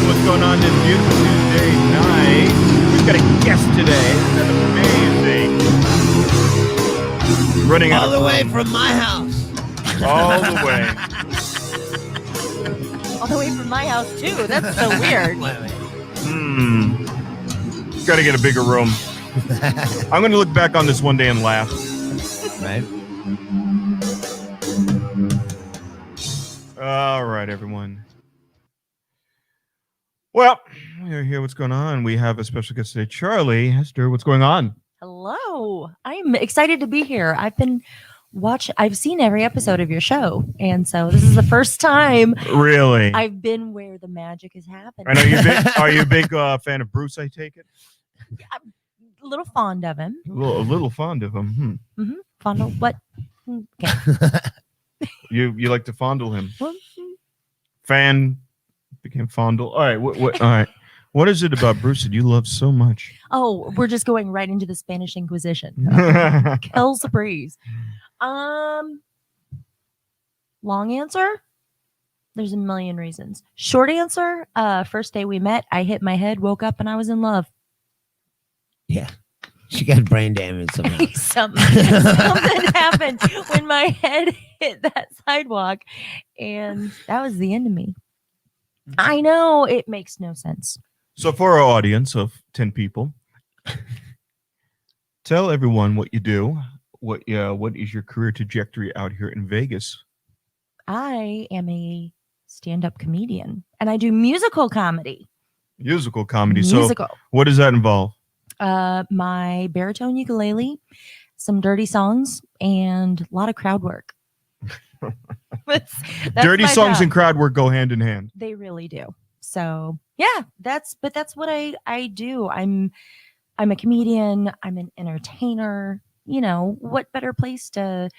what's going on this beautiful Tuesday night? We've got a guest today. Isn't that amazing? Running all the way from my house. All the way. All the way from my house, too. That's so weird. Got to get a bigger room. I'm going to look back on this one day and laugh. Right. All right, everyone. Well, we're here. What's going on? We have a special guest today, Charlie Hester. What's going on? Hello. I'm excited to be here. I've seen every episode of your show, and so this is the first time Really? I've been where the magic is happening. And are you a big fan of Bruce, I take it? I'm a little fond of him. A little fond of him. Fondle what? Okay. You like to fondle him. Well, Fan became fondle. All right. What? All right. What is it about Bruce that you love so much? Oh, we're just going right into the Spanish Inquisition. Kills the breeze. Long answer. There's a million reasons. Short answer. First day we met, I hit my head, woke up, and I was in love. Yeah. She got brain damage somehow. Something happened when my head hit that sidewalk, and that was the end of me. I know it makes no sense. So for our audience of 10 people, tell everyone what you do. What is your career trajectory out here in Vegas? I am a stand-up comedian, and I do musical comedy. Musical comedy. Musical. So what does that involve? My baritone ukulele, some dirty songs, and a lot of crowd work. That's Dirty songs job. and crowd work go hand in hand. They really do. So yeah, that's what I do. I'm a comedian. I'm an entertainer. You know, what better place to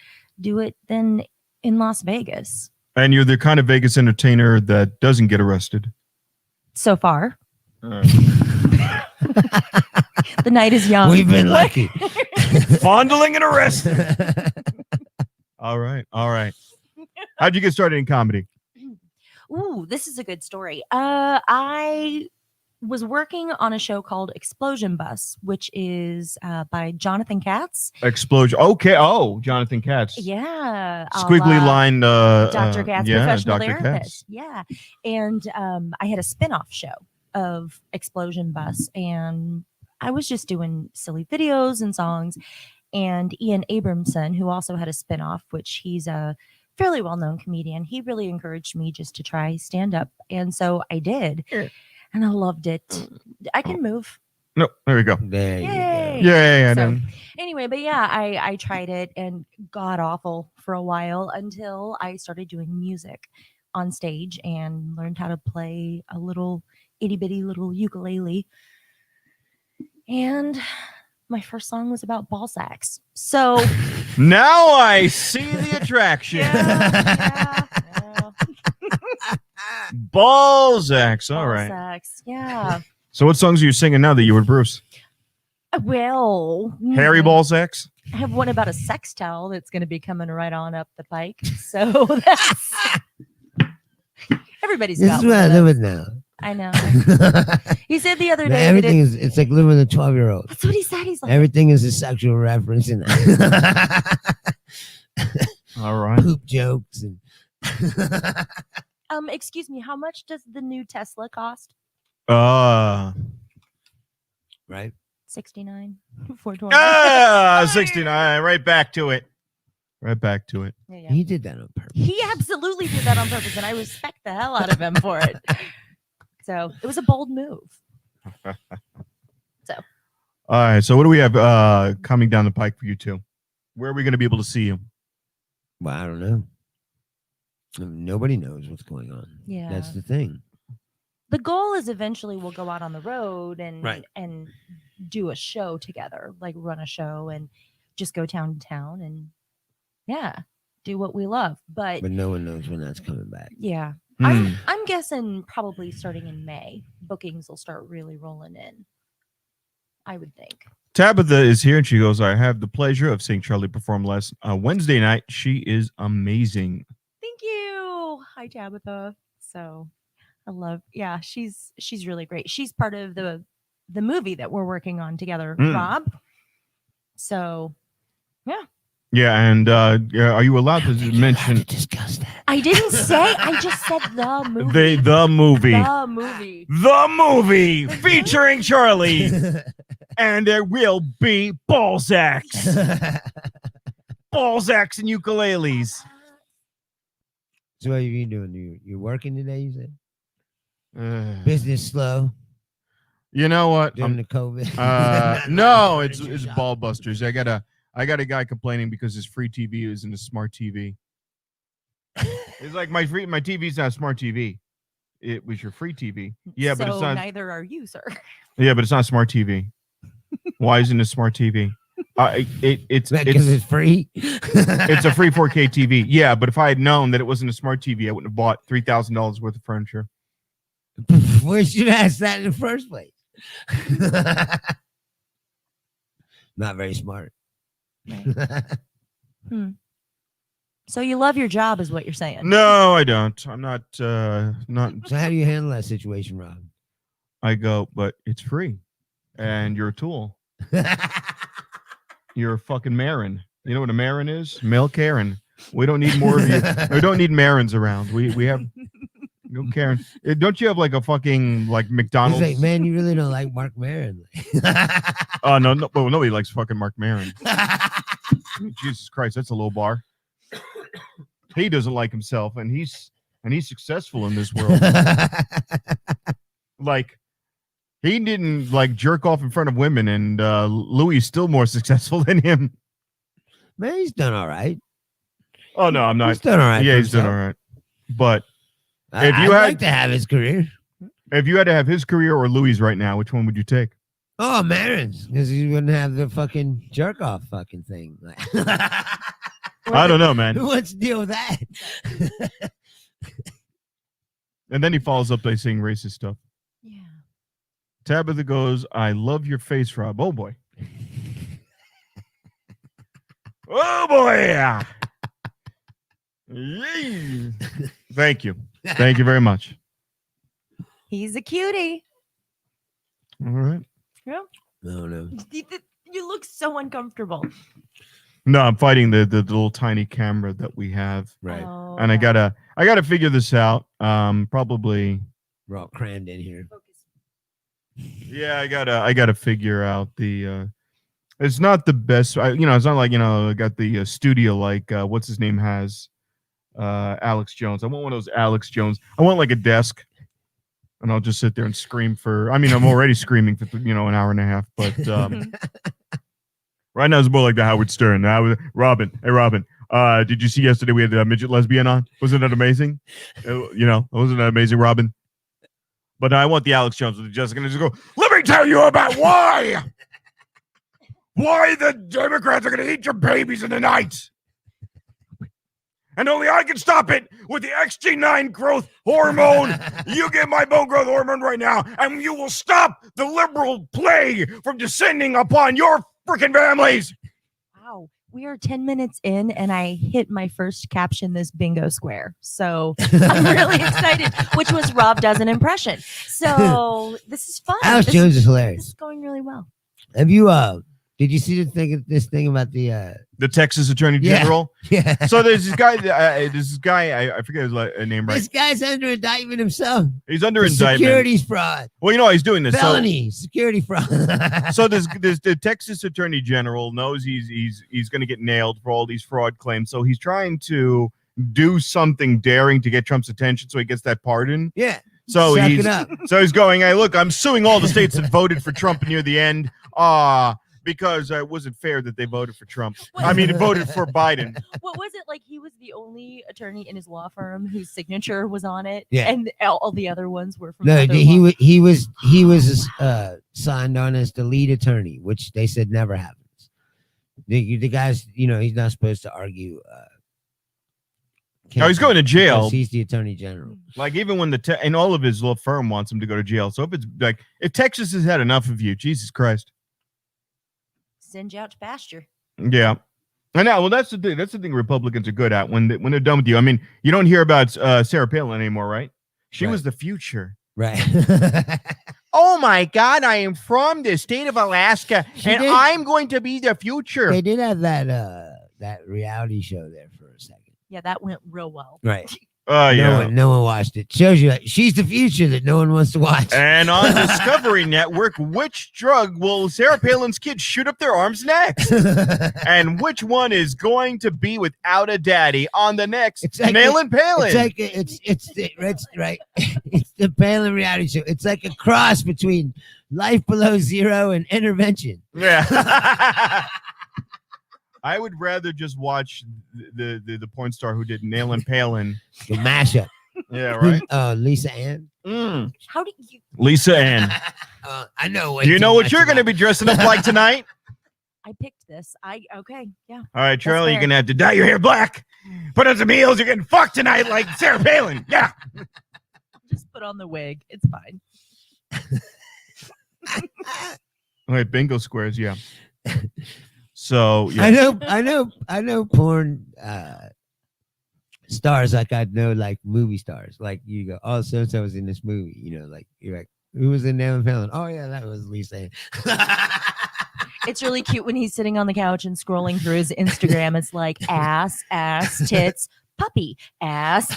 do it than in Las Vegas? And you're the kind of Vegas entertainer that doesn't get arrested. So far. The night is young. We've been lucky. Fondling and arrested. All right. How'd you get started in comedy? Ooh, this is a good story. I was working on a show called Explosion Bus, which is by Jonathan Katz. Explosion. Okay. Oh, Jonathan Katz. Yeah. Squiggly line. Dr. Katz, professional Dr. therapist. Katz. Yeah. And I had a spinoff show of Explosion Bus, and I was just doing silly videos and songs. And Ian Abramson, who also had a spinoff, which he's a fairly well-known comedian, he really encouraged me just to try stand-up. And so I did. Sure. And I loved it. I can move. No, there we go. There you Yay. go. Yeah. So, anyway, but yeah, I tried it and god awful for a while until I started doing music on stage and learned how to play a little itty-bitty little ukulele. And my first song was about ball sacks. So now I see the attraction. yeah. Ball sacks. All right. Sacks. Yeah. So what songs are you singing now that you were Bruce? Well, Harry Ball sacks? I have one about a sextile that's going to be coming right on up the pike. So that's everybody's This got is what I one of live those. with now. I know. He said the other day. Everything is, it's like living with a 12-year-old. That's what he said. He's like, Everything is a sexual reference and All right. poop jokes. And excuse me, how much does the new Tesla cost? right? 69. 420. 69. Right back to it. Yeah. He did that on purpose. He absolutely did that on purpose, and I respect the hell out of him for it. So it was a bold move. All right. So what do we have coming down the pike for you two? Where are we going to be able to see you? Well, I don't know. Nobody knows what's going on. Yeah. That's the thing. The goal is eventually we'll go out on the road and Right. and do a show together, like run a show and just go town to town and do what we love. But no one knows when that's coming back. yeah, Hmm. I'm guessing probably starting in May, bookings will start really rolling in. I would think. Tabitha is here and she goes, I have the pleasure of seeing Charlie perform last Wednesday night. She is amazing. Thank you. Hi, Tabitha. So I love. Yeah, she's really great. She's part of the movie that we're working on together, Rob. So, yeah. Yeah, and are you allowed to mention? Discuss that. I didn't say. I just said the movie. The movie. The movie. The movie featuring Charlie, and there will be Balzacs, Balzacs and ukuleles. So what have you been doing? You working today? You said business slow You know what? during the COVID. No, it's ball busters. I got a guy complaining because his free TV isn't a smart TV. It's like my TV's not a smart TV. It was your free TV. Yeah, but it's So not. neither are you, sir. Yeah, but it's not a smart TV. Why isn't it a smart TV? It's because it's free. it's a free 4K TV. Yeah, but if I had known that it wasn't a smart TV, I wouldn't have bought $3,000 worth of furniture. Where should I ask that in the first place? Not very smart. So you love your job, is what you're saying? No, I don't. I'm not. Not. So how do you handle that situation, Rob? I go, but it's free, and you're a tool. You're a fucking Marin. You know what a Marin is? Male Karen. We don't need more of you. We don't need Marins around. We have no Karen. Don't you have like a fucking like McDonald's? He's like, man, you really don't like Mark Maron. Oh no, well, nobody likes fucking Mark Maron. Jesus Christ, that's a low bar. He doesn't like himself, and he's successful in this world. Like, he didn't like jerk off in front of women, and Louis is still more successful than him. Man, he's done all right. Oh no, I'm not. He's done all right. Yeah, he's done all right. But if I'd you had like to have his career. If you had to have his career or Louis right now, which one would you take? Oh, Maron's, because he wouldn't have the fucking jerk off fucking thing. I don't know, man. Who wants to deal with that? And then he follows up by saying racist stuff. Yeah. Tabitha goes, I love your face, Rob. Oh, boy. Oh, boy. Yeah. Thank you. Thank you very much. He's a cutie. All right. Yeah. No, no. You look so uncomfortable. No, I'm fighting the little tiny camera that we have. Right. Oh, And I gotta figure this out. Probably. We're all crammed in here. Yeah, I gotta figure out the. It's not the best. It's not like I got the studio like what's his name has, Alex Jones. I want one of those Alex Jones. I want like a desk, and I'll just sit there and scream for. I mean, I'm already screaming for an hour and a half, but right now it's more like the Howard Stern. Robin, hey Robin, did you see yesterday we had a midget lesbian on? Wasn't that amazing? Wasn't that amazing, Robin? But I want the Alex Jones with Jessica and just go, let me tell you about why the Democrats are going to eat your babies in the night. And only I can stop it with the XG9 growth hormone. You get my bone growth hormone right now, and you will stop the liberal plague from descending upon your freaking families. Wow. We are 10 minutes in, and I hit my first caption this bingo square. So I'm really excited, which was Rob does an impression. So this is fun. Alex Jones is hilarious. This is going really well. Have you did you see this thing about the Texas Attorney General? Yeah. So there's this guy. I forget his name right. This guy's under indictment himself. He's under indictment. Securities fraud. Well, he's doing this. Felony security fraud. So the Texas Attorney General knows he's going to get nailed for all these fraud claims. So he's trying to do something daring to get Trump's attention, so he gets that pardon. Yeah. So Suck he's going, hey, look, I'm suing all the states that voted for Trump near the end. Because it wasn't fair that they voted for Trump. Voted for Biden. What was it like? He was the only attorney in his law firm whose signature was on it, Yeah. and all the other ones were from. No, other he was signed on as the lead attorney, which they said never happens. The guy's, he's not supposed to argue. No, he's going to jail. He's the attorney general. Like even when and all of his law firm wants him to go to jail. So if Texas has had enough of you, Jesus Christ. Send you out to pasture. Yeah. I know. Well, that's the thing. That's the thing Republicans are good at when they're done with you. I mean, you don't hear about Sarah Palin anymore, right? She Right. was the future. Right. Oh my God, I am from the state of Alaska, She and did. I'm going to be the future. They did have that reality show there for a second. Yeah, that went real well. Right. Oh, yeah. No one watched it. Shows you that she's the future that no one wants to watch. And on Discovery Network, which drug will Sarah Palin's kids shoot up their arms next? And which one is going to be without a daddy on the next It's like Nailin' Palin? It's like it's right. It's the Palin reality show. It's like a cross between Life Below Zero and Intervention. Yeah. I would rather just watch the porn star who did Nailin' Palin. The mashup. Yeah, right. Lisa Ann. How do you? Lisa Ann. I know. Do you know what you're going to be dressing up like tonight? I picked this. Okay, yeah. All right, Charlie, you're fair. going to have to dye your hair black. Put on some heels. You're getting fucked tonight like Sarah Palin. Yeah. Just put on the wig. It's fine. All right, bingo squares. Yeah. So yeah. I know porn stars like I know like movie stars. Like you go, oh, so and so was in this movie. You know, like you're like, who was in Nailin' Palin? Oh yeah, that was Lisa Ann. It's really cute when he's sitting on the couch and scrolling through his Instagram. It's like ass, tits, puppy, ass.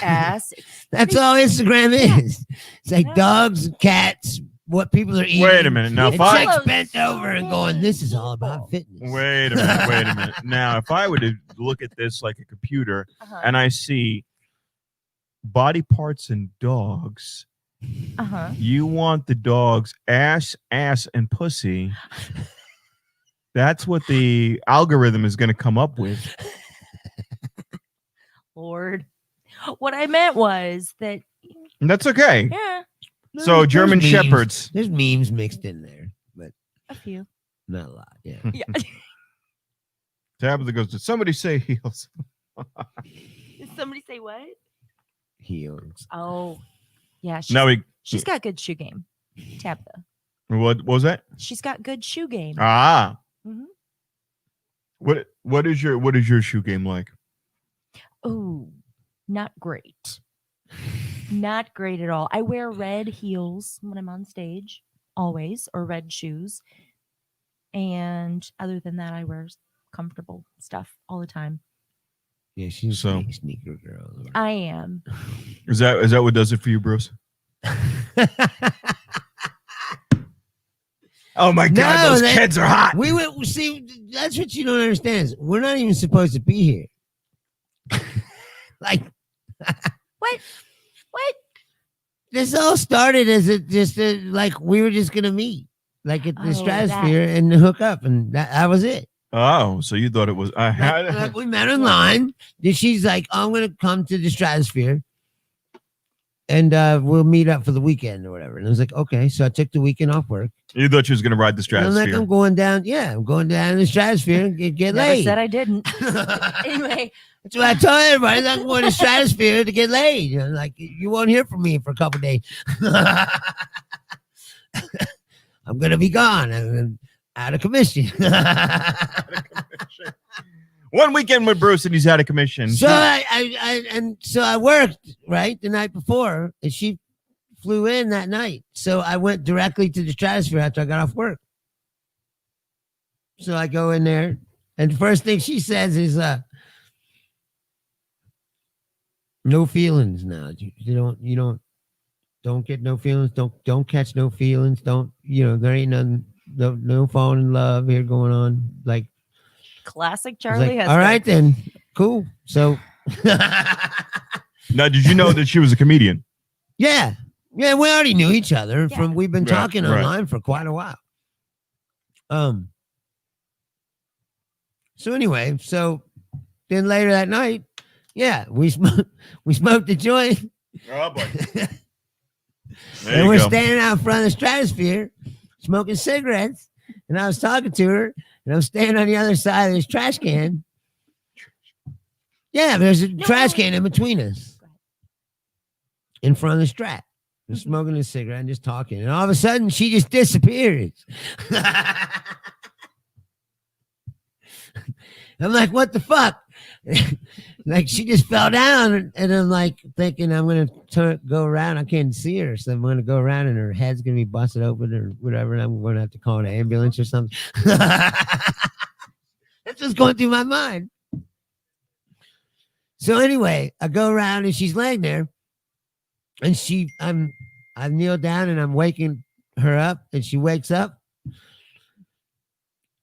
That's all Instagram is. It's like Yeah. dogs and cats. What people are eating. Wait a minute. Now, And if I chicks bent over and going, this is all about fitness. wait a minute. Now, if I were to look at this like a computer Uh-huh. and I see body parts in dogs, Uh-huh. you want the dog's ass, and pussy. That's what the algorithm is going to come up with. Lord. What I meant was that, And that's okay. yeah, So There's German memes. Shepherds. There's memes mixed in there, but a few. not a lot. Yeah. Yeah. Tabitha goes, did somebody say heels? Did somebody say what? Heels. Oh, yeah. No, She's got good shoe game. Tabitha. what was that? She's got good shoe game. Ah. Mhm. What is your shoe game like? Oh, not great. Not great at all. I wear red heels when I'm on stage, always, or red shoes. And other than that, I wear comfortable stuff all the time. Yeah, she's So- a sneaker girl. I am. Is that what does it for you, Bruce? Oh my God, No, those that- kids are hot. we went. See, that's what you don't understand. Is we're not even supposed to be here. Like What? this all started as like we were just gonna meet, like at the Oh, Stratosphere and hook up, and that was it. Oh, so you thought it was? Like, we met online. Then she's like, I'm gonna come to the Stratosphere, and we'll meet up for the weekend or whatever. And I was like, okay. So I took the weekend off work. You thought she was going to ride the And I'm like, Stratosphere. I'm going down. Yeah, I'm going down to the Stratosphere and get Never laid. said I didn't. That's Anyway, what I told everybody. I'm going to the Stratosphere to get laid. You know, like you won't hear from me for a couple of days. I'm gonna be gone. I'm out of commission. One weekend with Bruce and he's out of commission. So I worked right the night before, and she flew in that night. So I went directly to the Stratosphere after I got off work. So I go in there, and the first thing she says is, "No feelings now. You don't get no feelings. Don't catch no feelings. Don't there ain't none. No falling in love here going on. Like." classic I was Charlie like, Hester. all right then, cool. So, Now, did you know that she was a comedian? yeah, we already knew each other Yeah. from. We've been Right, talking right. online for quite a while. So anyway, then later that night, yeah, we smoked a joint, Oh boy. There and you we're go. standing out front of the Stratosphere, smoking cigarettes, and I was talking to her, and I'm standing on the other side of this trash can. Yeah, there's a trash can in between us, in front of the Strat. We're smoking a cigarette and just talking, and all of a sudden she just disappears. I'm like, what the fuck? like she just fell down, and I'm like thinking I'm gonna go around. I can't see her, so I'm gonna go around, and her head's gonna be busted open or whatever, and I'm gonna have to call an ambulance or something. That's what's going through my mind. So anyway, I go around, and she's laying there, and I kneel down, and I'm waking her up, and she wakes up,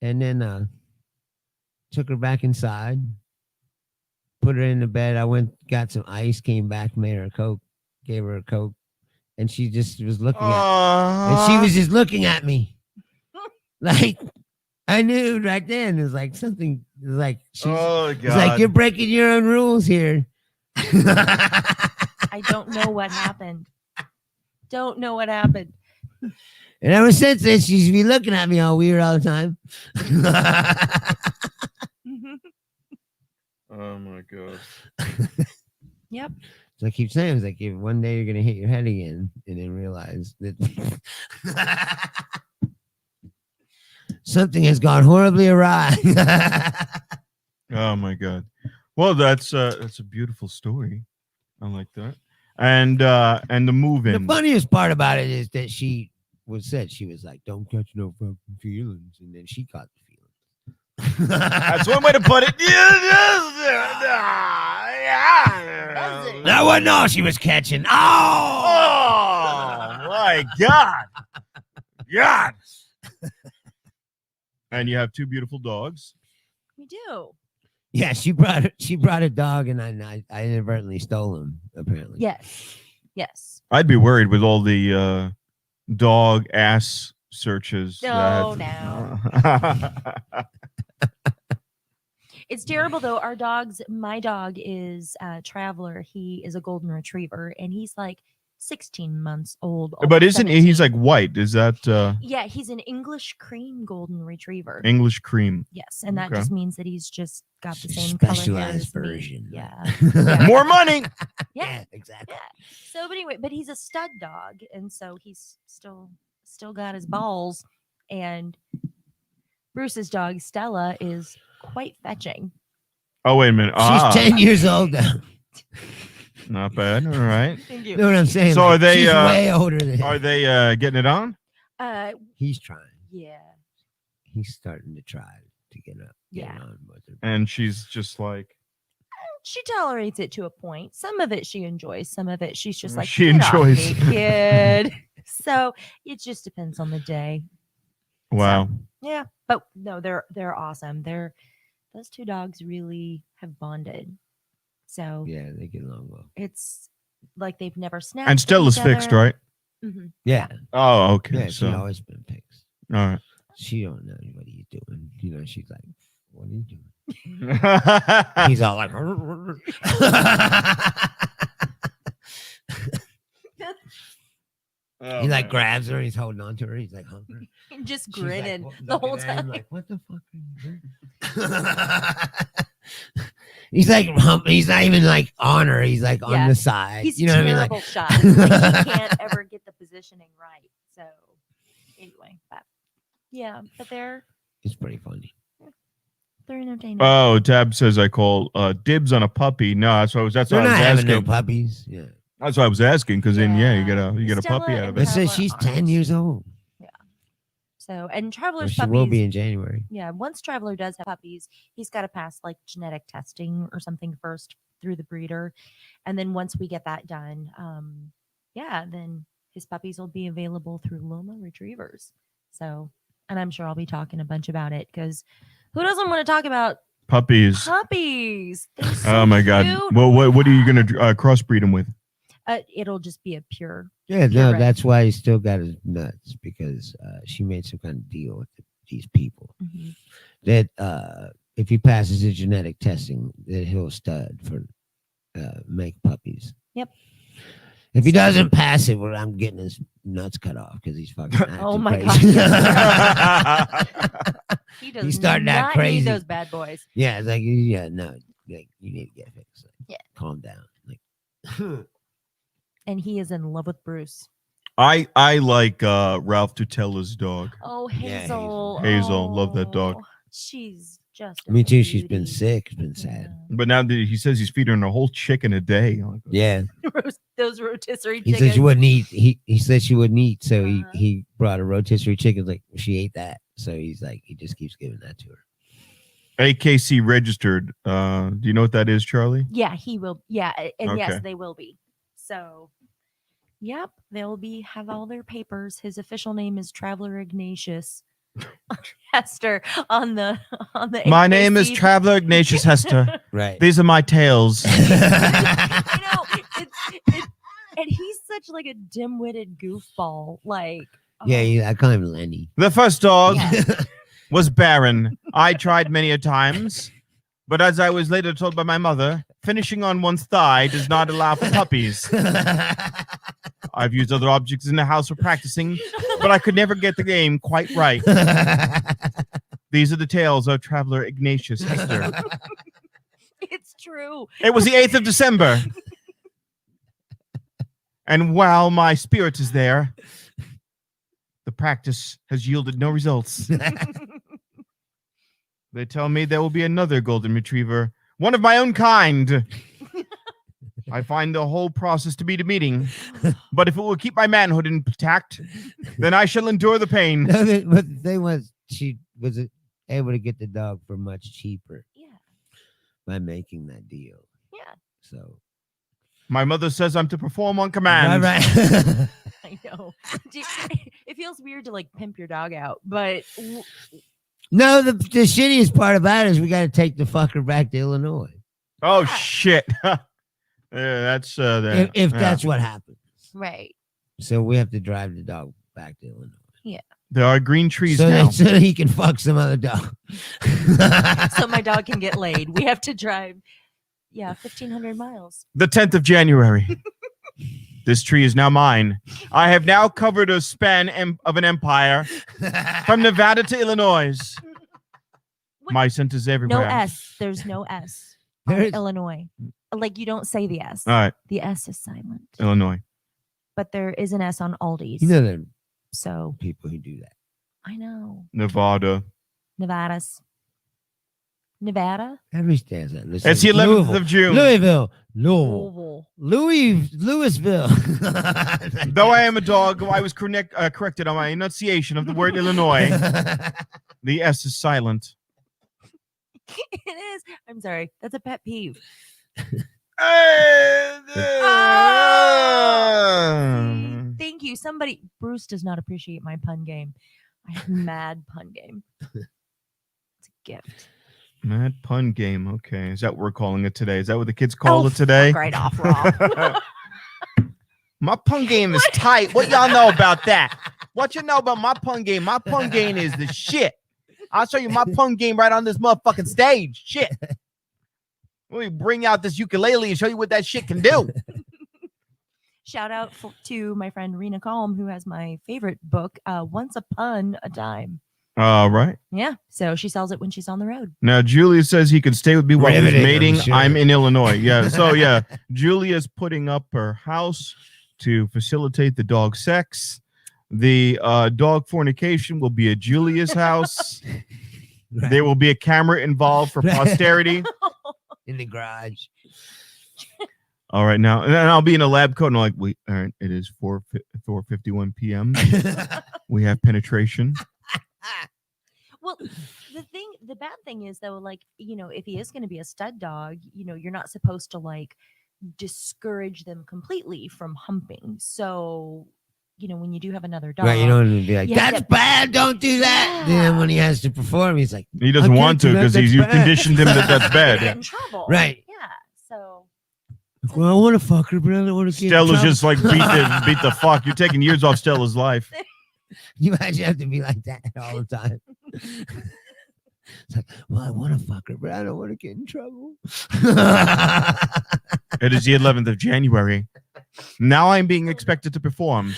and then took her back inside, put her in the bed. I went, got some ice, came back, made her a Coke, gave her a Coke, and she just was looking at me. And she was just looking at me. Like, I knew right then. It was like something, it was like, Oh, God. it's like, you're breaking your own rules here. I don't know what happened. Don't know what happened. And ever since then, she's been looking at me all weird all the time. Oh my God. Yep. So I keep saying, it's like, if one day you're going to hit your head again and then realize that something has gone horribly awry. Oh my God. Well, that's a beautiful story. I like that. And the move-in. The funniest part about it is that she said, she was like, don't catch no fucking feelings. And then she caught the feelings. That's one way to put it. That wasn't all she was catching. Oh, my God. God. And you have two beautiful dogs. We do. yeah, she brought a dog, and I inadvertently stole him, apparently. Yes. Yes. I'd be worried with all the dog ass searches. No, that... It's terrible though. My dog is Traveler. He is a golden retriever, and he's like 16 months old. But isn't he? He's 17. like white. Is that Yeah, he's an English cream golden retriever. English cream? Yes, and that Okay. just means that he's just got the same color hair Specialized as me. version. Yeah. Yeah. More money. Yeah. Exactly. Yeah. So, but anyway, but he's a stud dog, and so he's still got his balls. And Bruce's dog Stella is quite fetching. Oh, wait a minute. She's 10 years old now. Not bad. All right. Thank You you. know what I'm saying? So are they, She's way older than him. Are they getting it on? He's trying. Yeah. He's starting to try to get Yeah. on with her. And she's just like, She tolerates it to a point. Some of it she enjoys. Some of it she's just like, She "Get off enjoys. me, kid." So it just depends on the day. wow. Yeah, but no, they're awesome. Those two dogs really have bonded. So Yeah, they get along well. it's like they've never snapped. And at Stella's each fixed, other. right? Mhm. Yeah. Oh, okay. Yeah, So, she's always been fixed. all right. She don't know what he's doing. You know, she's like, what are you doing? Oh, He's all like, he like grabs her. He's holding on to her. He's like hungry. Just She's like, grinning looking the whole at him time. like, what the fuck are you doing? He's like, he's not even like on her. He's like Yeah. on the side. He's you know a what I mean? terrible Like, shot. Like, he can't ever get the positioning right. So anyway, but yeah, but they're it's pretty funny. entertaining. Oh, Tab says I call dibs on a puppy. No, that's what I was. That's They're what I not was having asking. no puppies. Yeah. That's what I was asking. Because then, yeah, you Yeah. get a Stella puppy out of and it. Let's say Traveler she's 10 aren't. years old. So and Or Traveler's she puppies. will be in January. Yeah, once Traveler does have puppies, he's got to pass like genetic testing or something first through the breeder, and then once we get that done, then his puppies will be available through Loma Retrievers. So, and I'm sure I'll be talking a bunch about it because who doesn't want to talk about Puppies. puppies? They're so Oh my God. cute. Well, what are you gonna crossbreed them with? It'll just be a pure. Yeah, You're no, right. that's why he still got his nuts because she made some kind of deal with these people that if he passes his genetic testing, that he'll stud for make puppies. Yep. If he doesn't pass it, well, I'm getting his nuts cut off because he's fucking. Oh my crazy. He does He's starting to act not crazy. need those bad boys. Yeah, it's like no, like you need to get fixed. Like, Yeah. calm down. Like, And he is in love with Bruce. I like Ralph Tutella's dog. Oh, Yeah, Hazel. Hazel. Love that dog. Oh, she's just. Me a too. She's been beauty. sick. It's been sad. But now he says he's feeding her a whole chicken a day. I'm like, Yeah. Those rotisserie He chickens. said she wouldn't eat. He said she wouldn't eat, so Uh-huh. he brought a rotisserie chicken. Like she ate that, so he's like he just keeps giving that to her. AKC registered. Do you know what that is, Charlie? Yeah, he will. Yeah, and yes, Okay. they will be. So, yep, they'll have all their papers. His official name is Traveler Ignatius Hester on the My name is AKC. Traveler Ignatius Hester. Right. These are my tales. I know it's and he's such like a dim-witted goofball. Like, Yeah, I call him Lenny. The first dog Yeah. was barren. I tried many a times, but as I was later told by my mother, finishing on one's thigh does not allow for puppies. I've used other objects in the house for practicing, but I could never get the game quite right. These are the tales of Traveler Ignatius Hester. It's true. It was the 8th of December. And while my spirit is there, the practice has yielded no results. They tell me there will be another golden retriever, one of my own kind. I find the whole process to be demeaning, but if it will keep my manhood intact, then I shall endure the pain. No, but the thing was, she was able to get the dog for much cheaper Yeah. by making that deal. Yeah. So My mother says I'm to perform on command. right. I know. It feels weird to like pimp your dog out, but No, the shittiest part about it is we got to take the fucker back to Illinois. Oh, shit. Yeah, that's If that's what happens. right. So we have to drive the dog back to Illinois. There are green trees So now. that he can fuck some other dog. So my dog can get laid. We have to drive 1,500 miles. The 10th of January. This tree is now mine. I have now covered a span of an empire from Nevada to Illinois. What? My scent is everywhere. No S. There's no S. There on is- Illinois. Like you don't say the S. All right, The S is silent. Illinois. But there is an S on Aldi's. You know there are So people who do that. I know. Nevada. Nevada? Every state has that. It's the 11th of June. Louisville. Louisville. Louisville. Though I am a dog, I was corrected on my enunciation of the word Illinois. The S is silent. It is. I'm sorry. That's a pet peeve. Thank you. Somebody, Bruce does not appreciate my pun game. I have mad pun game. It's a gift. Mad pun game. Okay. Is that what we're calling it today? Is that what the kids call it today? Fuck right off, Rob. My pun game is tight. What y'all know about that? What you know about my pun game? My pun game is the shit. I'll show you my pun game right on this motherfucking stage. Shit. Let me bring out this ukulele and show you what that shit can do. Shout out to my friend Rena Calm, who has my favorite book, Once Upon a Time. All right. Yeah. So she sells it when she's on the road. Now, Julia says he can stay with me while he's Riveting, I'm mating. sure. I'm in Illinois. Yeah. So, yeah, Julia's putting up her house to facilitate the dog sex. The dog fornication will be at Julia's house. Right. There will be a camera involved for posterity. In the garage. All right. Now, and I'll be in a lab coat and I'm like, wait, all right, it is 4:51 p.m. We have penetration. Well, the bad thing is though, like, if he is going to be a stud dog, you're not supposed to like discourage them completely from humping. So, when you do have another dog, Right, you don't want to be like, You have that's to- bad, don't do that. Yeah. Then when he has to perform, he's like, He doesn't I want can't to do that, because that's you bad. conditioned him that that's Get bad. in trouble. Right. Yeah. So well, I want to fuck her, but I don't want to get in Stella's trouble. just like beat the fuck. You're taking years off Stella's life. You imagine you have to be like that all the time. It's like, well, I want to fuck her, but I don't want to get in trouble. It is the 11th of January. Now I'm being expected to perform.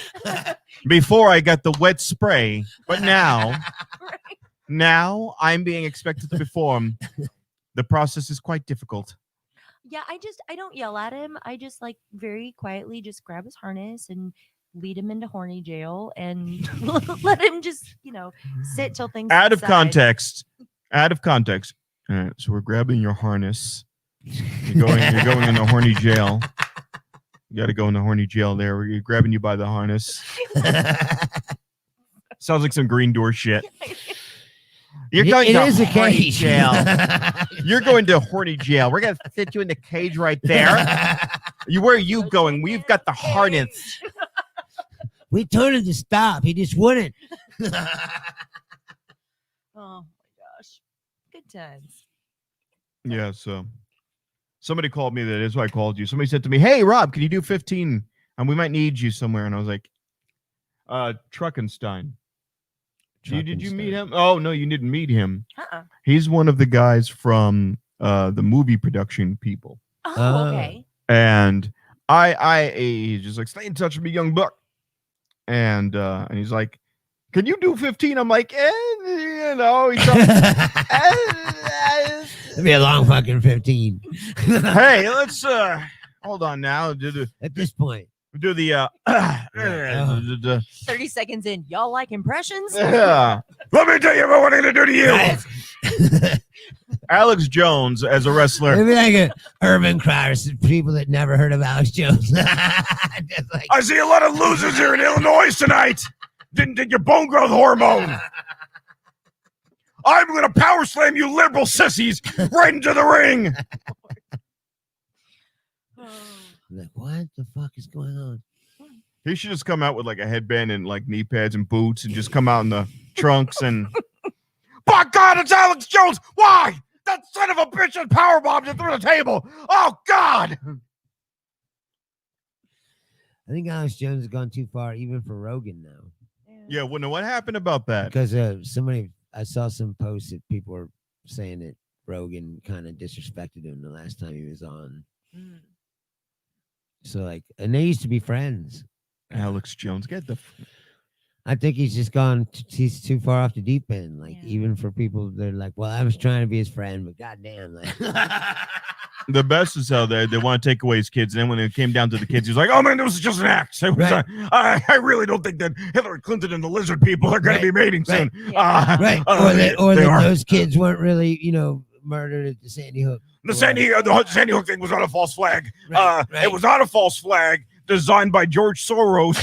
Before I got the wet spray, but now I'm being expected to perform. The process is quite difficult. yeah, I don't yell at him. I just like very quietly just grab his harness and lead him into horny jail and let him just, sit till things Out of subside. context. All right, so we're grabbing your harness. You're going in the horny jail. You got to go in the horny jail there. We're grabbing you by the harness. Sounds like some Green Door shit. You're going to horny jail. You're going to horny jail. We're going to sit you in the cage right there. Where are you going? We've got the harness. We told him to stop. He just wouldn't. Oh my gosh. Good times. Yeah, so somebody called me. That is why I called you. Somebody said to me, "Hey, Rob, can you do 15? And we might need you somewhere." And I was like, Truckenstein. Did you meet him? Oh, no, you didn't meet him. He's one of the guys from the movie production people. Oh, okay. And he's just like, "Stay in touch with me, young buck." And he's like, "Can you do 15?" I'm like, you know. He's It'll be a long fucking 15. Hey, let's hold on now. At this point. Do the 30 seconds in. Y'all like impressions? Yeah. Let me tell you about what I'm gonna do to you. Alex Jones as a wrestler. It'd be like an urban crowd of people that never heard of Alex Jones. I see a lot of losers here in Illinois tonight. Didn't take your bone growth hormone. I'm gonna power slam you liberal sissies right into the ring. Like, what the fuck is going on? He should just come out with like a headband and like knee pads and boots and just come out in the trunks and by God, it's Alex Jones. Why? That son of a bitch had powerbombed you through the table. Oh God. I think Alex Jones has gone too far even for Rogan now. Yeah, well, what happened about that? Because I saw some posts that people were saying that Rogan kind of disrespected him the last time he was on. So like, and they used to be friends. Alex Jones, get the. I think he's just gone. He's too far off the deep end. Like even for people, they're like, "Well, I was trying to be his friend, but goddamn." Like, the best is how they want to take away his kids. And then when it came down to the kids, he was like, "Oh man, this was just an act. I really don't think that Hillary Clinton and the lizard people are going to be mating soon." Right. Or that those kids weren't really, murdered at the Sandy Hook. The Sandy Hook thing was not a false flag. It was not a false flag designed by George Soros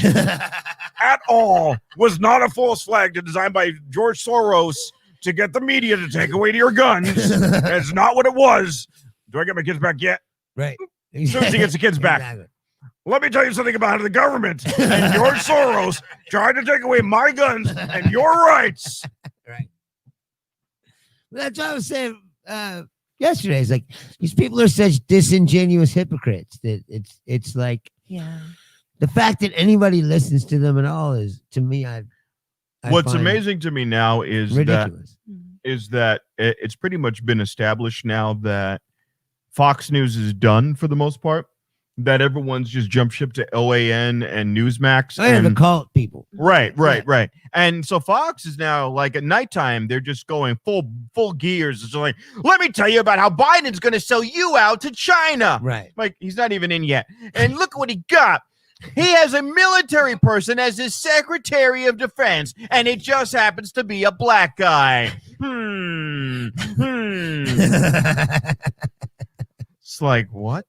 at all. Was not a false flag designed by George Soros to get the media to take away your guns. That's not what it was. Do I get my kids back yet? Right. As soon as he gets the kids back. Exactly. Let me tell you something about the government and George Soros tried to take away my guns and your rights. Right. Well, that's what I was saying yesterday. It's like these people are such disingenuous hypocrites that it's like the fact that anybody listens to them at all is, to me, I what's find amazing to me now is ridiculous. that it's pretty much been established now that Fox News is done for the most part. That everyone's just jumped ship to OAN and Newsmax. And the cult people. Right. And so Fox is now, like, at nighttime, they're just going full gears. It's like, let me tell you about how Biden's going to sell you out to China. Right. Like, he's not even in yet. And look what he got. He has a military person as his Secretary of Defense, and it just happens to be a black guy. It's like, what?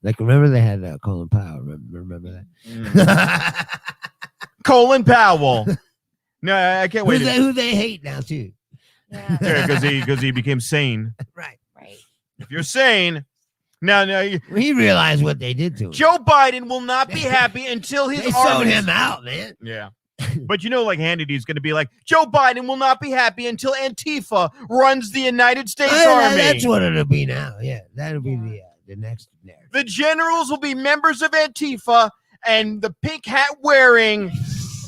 Like, remember they had Colin Powell. Remember that? Colin Powell. No, I can't wait. Who they hate now, too. Yeah, because he became sane. Right. If you're sane, now he realized what they did to him. Joe Biden will not be happy until his they sold him out, man. Yeah. But like Hannity's going to be like, Joe Biden will not be happy until Antifa runs the United States Army. That's what it'll be now. Yeah, that'll be the next narrative. The generals will be members of Antifa and the pink hat wearing,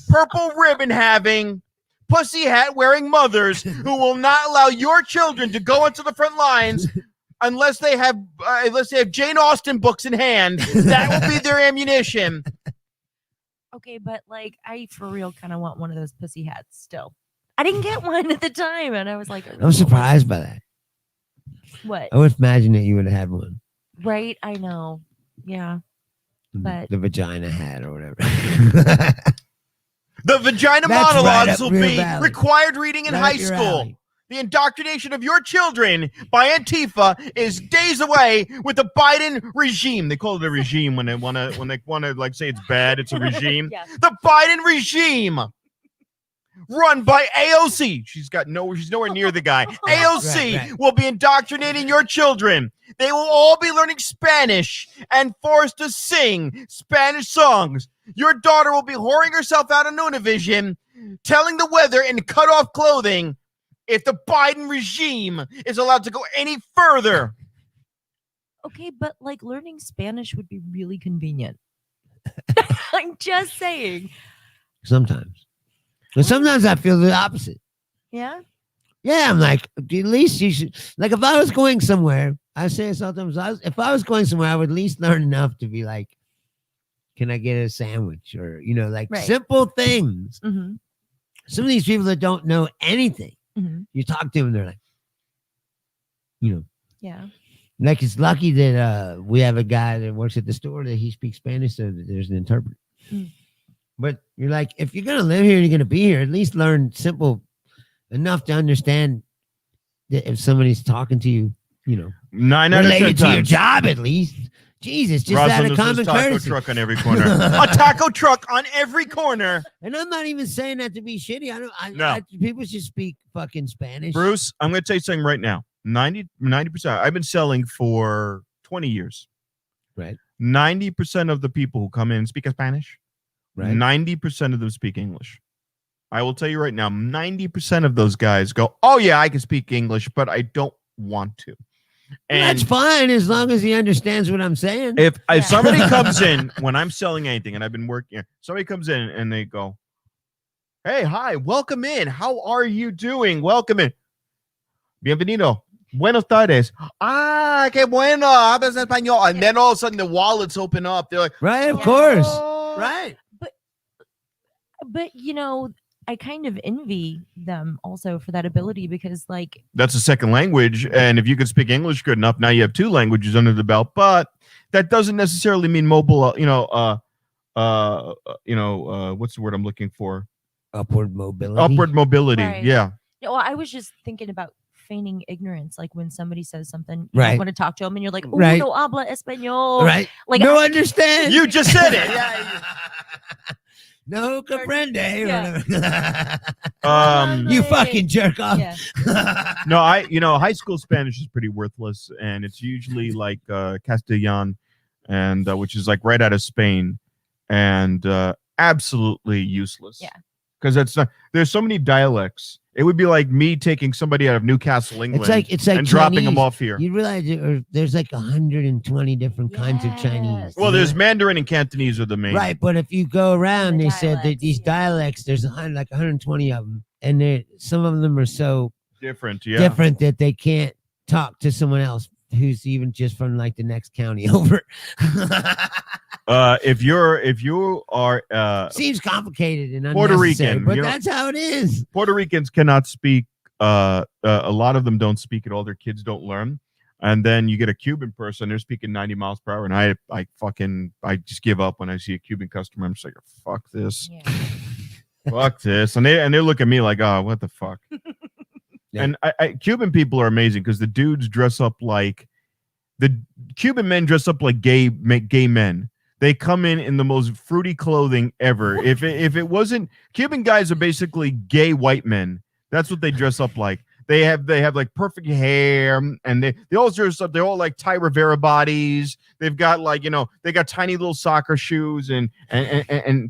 purple ribbon having, pussy hat wearing mothers who will not allow your children to go into the front lines unless they have Jane Austen books in hand. That will be their ammunition. Okay, but like, I for real kind of want one of those pussy hats still. I didn't get one at the time, and I was like, I'm surprised by that. What? I would imagine that you would have had one. Right, I know. Yeah. But the vagina hat or whatever. The vagina monologues will be required reading in high school. the indoctrination of your children by Antifa is days away with the Biden regime. They call it a regime when they want to like say it's bad. It's a regime. Yeah. The Biden regime, run by AOC. She's nowhere near the guy. AOC Right. will be indoctrinating your children. They will all be learning Spanish and forced to sing Spanish songs. Your daughter will be whoring herself out on Univision, telling the weather in cut-off clothing if the Biden regime is allowed to go any further. Okay, but like learning Spanish would be really convenient. I'm just saying. Sometimes. But sometimes I feel the opposite. Yeah. Yeah, I'm like, at least you should. Like, if I was going somewhere, I say it sometimes. If I was going somewhere, I would at least learn enough to be like, can I get a sandwich? Or, like Right. simple things. Mm-hmm. Some of these people that don't know anything, Mm-hmm. you talk to them, they're like, Yeah. like it's lucky that we have a guy that works at the store that he speaks Spanish, so that there's an interpreter. Mm. But you're like, if you're gonna live here and you're gonna be here, at least learn simple enough to understand that if somebody's talking to you, 9 out of 10 related to your times. job at least. Jesus, just out Rosalind of says common taco courtesy. truck on every corner. A taco truck on every corner. And I'm not even saying that to be shitty. No. People should speak fucking Spanish. Bruce, I'm going to tell you something right now. 90%. I've been selling for 20 years. Right. 90% of the people who come in speak Spanish. Right. 90% of them speak English. I will tell you right now, 90% of those guys go, oh, yeah, I can speak English, but I don't want to. And That's fine as long as he understands what I'm saying. if Yeah. somebody comes in when I'm selling anything and I've been working, somebody comes in and they go, hey, hi, welcome in. How are you doing? Welcome in. Bienvenido. Buenos tardes. Ah, qué bueno. Hablas español. And then all of a sudden the wallets open up. They're like, Right, of Yeah. course. "Oh." Right. But I kind of envy them also for that ability because like That's a second language. And if you can speak English good enough, now you have 2 languages under the belt. But that doesn't necessarily mean mobile, what's the word I'm looking for? Upward mobility. Upward mobility. Right. Yeah. well, I was just thinking about feigning ignorance, like when somebody says something, you Right. want to talk to them, and you're like, "Oh, Right. no habla español." Right. Like, No understand. You just said it. No comprende. Yeah. You fucking jerk off. Yeah. No, high school Spanish is pretty worthless, and it's usually like Castellan, and which is like right out of Spain, and absolutely useless. Yeah. Because there's so many dialects. It would be like me taking somebody out of Newcastle, England, It's like and dropping them Chinese. off here. You realize there's like 120 different kinds of Chinese. Yes. Well, there's Mandarin and Cantonese are the main. right, but if you go around, The they said that dialects, these yeah. dialects, there's like 120 of them, and some of them are so Different, yeah. different that they can't talk to someone else who's even just from like the next county over. If you are Seems complicated and Puerto unnecessary, Rican, but you know- that's how it is. Puerto Ricans cannot speak. A lot of them don't speak at all. Their kids don't learn. And then you get a Cuban person, they're speaking 90 miles per hour. And I just give up when I see a Cuban customer. I'm just like, fuck this. Yeah. Fuck this. And they look at me like, oh, what the fuck? Yeah. And Cuban people are amazing because the dudes dress up like the Cuban men dress up like gay men. They come in the most fruity clothing ever. If it wasn't, Cuban guys are basically gay white men. That's what they dress up like. They have like perfect hair, and they all dress up. They're all like Ty Rivera bodies. They've got like they got tiny little soccer shoes and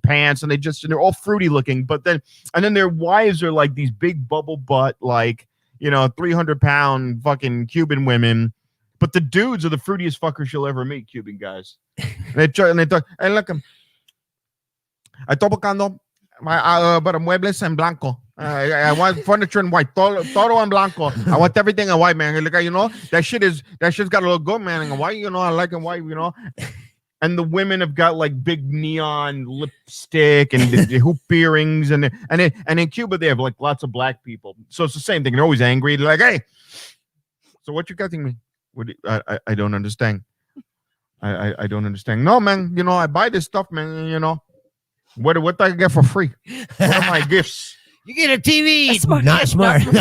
pants, and they're all fruity looking. But then their wives are like these big bubble butt, like 300-pound fucking Cuban women. But the dudes are the fruitiest fuckers you'll ever meet, Cuban guys. And they talk, hey, look, I estoy buscando para muebles en blanco. I want furniture in white, todo en blanco. I want everything in white, man. Look, that shit's got to look good, man. And white, I like it white, And the women have got like big neon lipstick and the hoop earrings, and in Cuba they have like lots of black people, so it's the same thing. They're always angry. They're like, hey, so what you getting me? I don't understand. I don't understand. No, man. I buy this stuff, man. What do I get for free? What are my gifts? You get a TV. A smart Not kid, smart. not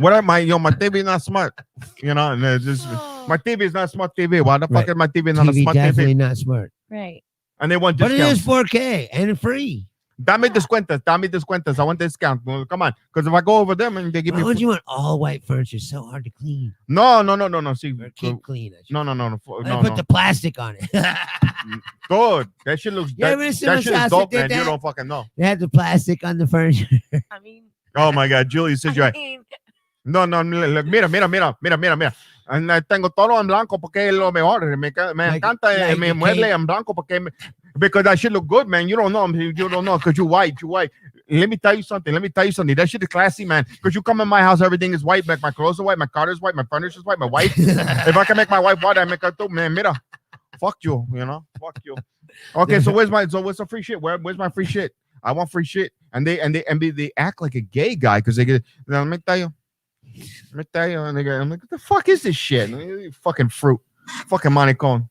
What am I? My TV is not smart. And it's just my TV is not smart TV. Why the fuck Right. is my TV not a TV smart definitely TV? not smart. Right. And they want But it is discounts. 4K and free. Dame descuentas. I want discount. Well, come on, because if I go over them and they give Why me would you want all white furniture? It's so hard to clean. no. See, Or keep clean. I should no. say. Put the plastic on it. Good. That shit looks. Yeah, That, but it's that shit is house dope, that man. did You that. don't fucking know. They had the plastic on the furniture. I mean, Oh my God, Julie says you're I right. mean, No, mira. Tengo todo en blanco porque es lo mejor. Me encanta like mi the mueble cake. en blanco because that shit look good, man. You don't know because you're white. Let me tell you something. That shit is classy, man. Because you come in my house, everything is white. Like my clothes are white, my car is white, my furniture is white, my wife. If I can make my wife white, I make her too, man. Mira, fuck you, fuck you. Okay, so what's the free shit? Where's my free shit? I want free shit, and they act like a gay guy because they get. Let me tell you, and they go, I'm like, what the fuck is this shit? Fucking fruit, fucking manicon.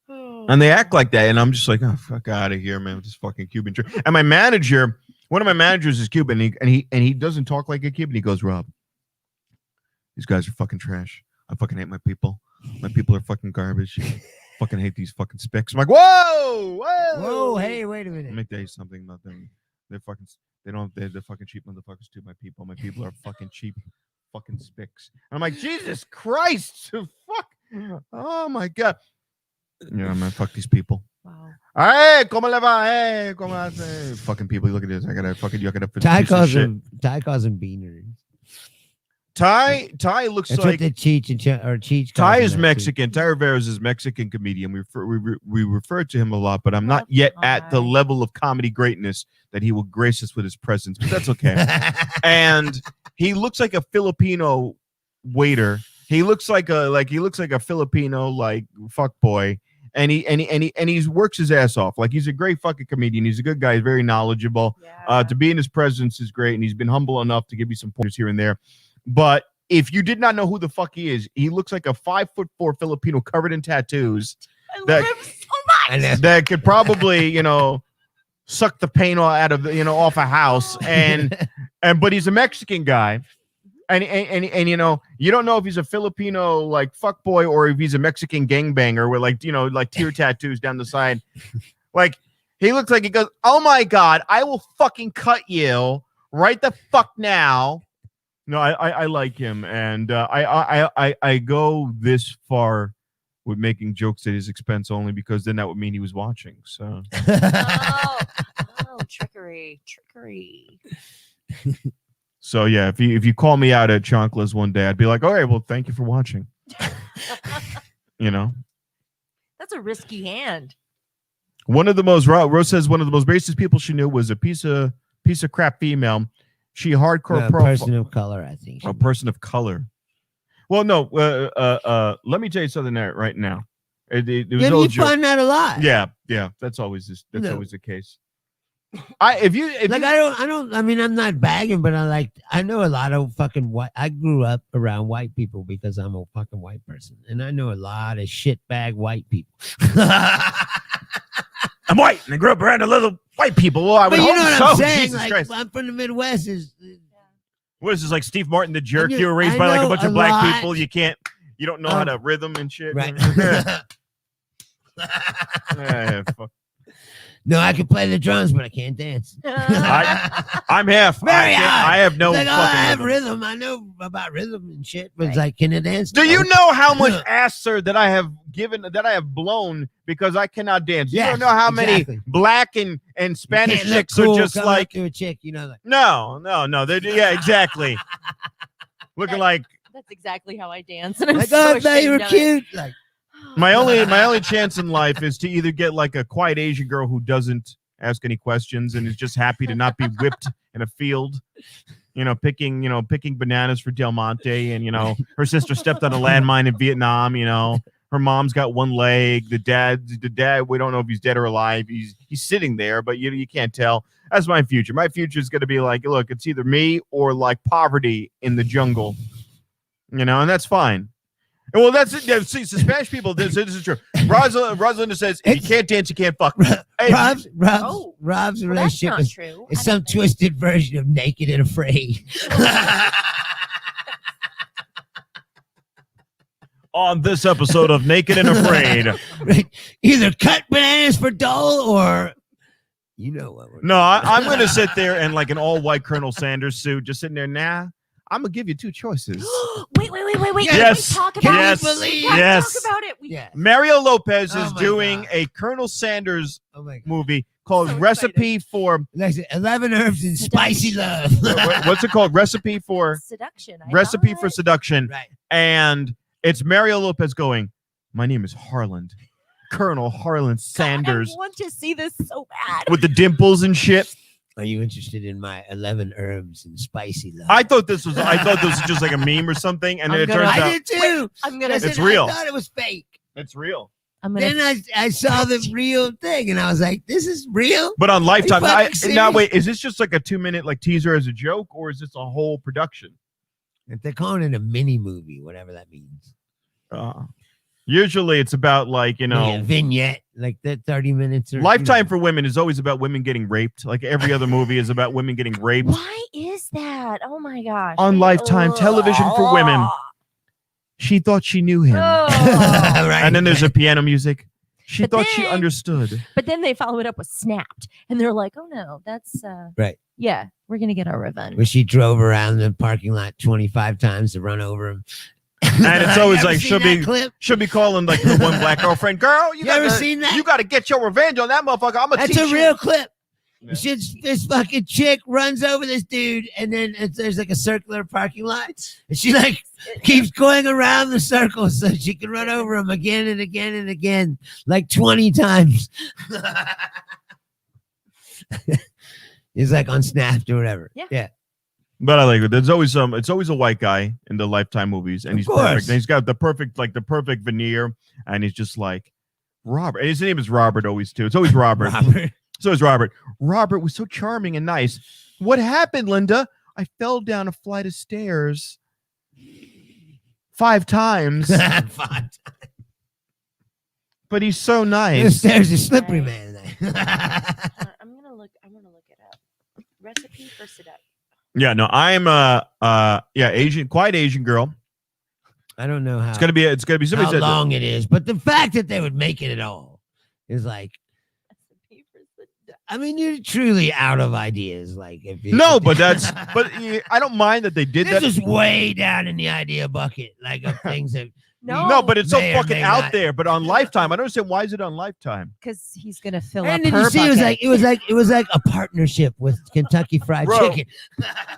And they act like that, and I'm just like, oh, fuck out of here, man, with this fucking Cuban trip. And my manager, one of my managers is Cuban, and he doesn't talk like a Cuban. He goes, Rob, these guys are fucking trash. I fucking hate my people. My people are fucking garbage. Fucking hate these fucking spicks. I'm like, whoa, Hey, wait a Let minute. me tell you something about them. They're fucking cheap motherfuckers too. My people are fucking cheap, fucking spicks. And I'm like, Jesus Christ, fuck. Oh my God. Yeah, man, fuck these people. wow. Hey, ¿cómo le va? Hey, ¿cómo hace? Fucking people, look at this. I gotta fucking you gotta put Ty piece of calls shit. them beaners. Ty looks That's like what the Cheech. Ty calls is them, Mexican. Ty Rivera's is a Mexican comedian. We refer to him a lot, but I'm not Love yet at the Ty. level of comedy greatness that he will grace us with his presence. But that's okay. And he looks like a Filipino waiter. He looks like a Filipino like fuck boy. And he works his ass off. Like he's a great fucking comedian. He's a good guy. He's very knowledgeable. Yeah. To be in his presence is great, and he's been humble enough to give you some pointers here and there. But if you did not know who the fuck he is, he looks like a 5'4" Filipino covered in tattoos I that- love him so much. that could probably, suck the paint out of off a house, but he's a Mexican guy. And you don't know if he's a Filipino like fuckboy or if he's a Mexican gangbanger with like tear tattoos down the side. Like he looks like he goes, oh my God, I will fucking cut you right the fuck now. No, I like him, and I go this far with making jokes at his expense only because then that would mean he was watching. So Trickery. So yeah, if you call me out at Chonkla's one day, I'd be like, all right, well, thank you for watching. That's a risky hand. Rose says one of the most racist people she knew was a piece of crap female. She hardcore A profile. person of color, I think. A person of color. Well, no. Let me tell you something there right now. It was Yeah, old you joke. find that a lot. Yeah. That's always No. always the case. I mean, I'm not bagging, but I know a lot of fucking white. I grew up around white people because I'm a fucking white person, and I know a lot of shitbag white people. I'm white and I grew up around a little white people. Well, I would But you hope know what so. I'm saying? Jesus Like, Christ. I'm from the Midwest. What is this, like Steve Martin the jerk? I You were raised know by like a bunch a of black lot. people. You don't know how to rhythm and shit. Right. Yeah, fuck. No, I can play the drums, but I can't dance. I'm half. Very I have no It's like, fucking I have rhythm. rhythm. I know about rhythm and shit, but it's like, can I dance? Do No. you know how much ass, sir, that I have blown because I cannot dance? You Yes, don't know how exactly. many black and Spanish Can't look chicks cool are just coming like, up to a chick, like no. Yeah, exactly. Looking like That's exactly how I dance. And I'm oh, so I thought you were ashamed of it. cute. Like, my only chance in life is to either get like a quiet Asian girl who doesn't ask any questions and is just happy to not be whipped in a field, picking bananas for Del Monte, and her sister stepped on a landmine in Vietnam. Her mom's got one leg. The dad, we don't know if he's dead or alive. He's sitting there, but you can't tell. That's my future. My future is going to be like, look, it's either me or like poverty in the jungle, and that's fine. Well, that's it. Yeah, see, the Spanish people. This is true. Rosalinda says, "If you can't dance, you can't fuck." Hey, Rob's Oh. Rob's Well, that's relationship not is true. it's I some don't think- twisted version of Naked and Afraid. on this episode of Naked and Afraid. Right. Either cut bananas for Dole or you know what we're No, I'm going to sit there in like an all-white Colonel Sanders suit, just sitting there. Nah, I'm going to give you two choices. Wait. Yes. Can we talk Can about you Yes. it? believe? We gotta Yes. talk about it. Yeah. Mario Lopez Oh is my doing God. a Colonel Sanders Oh my God. movie called So Recipe for Listen, 11 herbs and spicy love. what's it called? Recipe for Seduction. Recipe for Seduction. Right. And it's Mario Lopez going, "My name is Harland, Colonel Harland Sanders," I want to see this so bad. with the dimples and shit. Are you interested in my 11 herbs and spicy love? I thought this was just like a meme or something, and then I'm it gonna- turns I out did too. I'm gonna. Listen, It's real. I thought it was fake. it's real. I'm gonna. Then I saw the real thing and I was like, this is real? But on Lifetime, fucking now serious? wait, is this just like a 2-minute like teaser as a joke, or is this a whole production? If they're calling it a mini movie, whatever that means. Usually, it's about like Yeah, vignette, like that 30 minutes. Or, Lifetime for women is always about women getting raped. Like every other movie is about women getting raped. Why is that? Oh my gosh. On Lifetime television for women. She thought she knew him, right. and then there's a piano music. She But thought she then- understood. But then they follow it up with Snapped, and they're like, "Oh no, that's Right. Yeah, we're gonna get our revenge." Where she drove around the parking lot 25 times to run over him. And it's always You ever like seen that clip. she'll be calling like her one black girlfriend, "Girl, You ever seen that? You got to get your revenge on that motherfucker. I'm gonna That's teach a you." real clip. Yeah. This fucking chick runs over this dude, and then there's like a circular parking lot, and she like keeps going around the circle so she can run over him again and again and again, like 20 times. He's like on Snapped or whatever. Yeah. But I like it. There's always it's always a white guy in the Lifetime movies, and Of he's course. perfect. And he's got the perfect veneer, and he's just like Robert. And his name is Robert always too. It's always Robert. Robert. So is Robert. Robert was so charming and nice. What happened, Linda? I fell down a flight of stairs 5 times, Fine. but he's so nice. There's a slippery man. I'm gonna look it up. Recipe for Seduction. Yeah, no, I'm Asian, quite Asian girl. I don't know how. It's gonna be somebody how said long it is, but the fact that they would make it at all is like, Recipe for Seduction. I mean, you're truly out of ideas. Like, if you, no, but I don't mind that they did this that. is way down in the idea bucket, like of things that. No, but it's so may or fucking may out not. there. But on Lifetime, I don't understand why is it on Lifetime. because he's gonna fill And up then her you see, bucket. it was like a partnership with Kentucky Fried Bro. Chicken.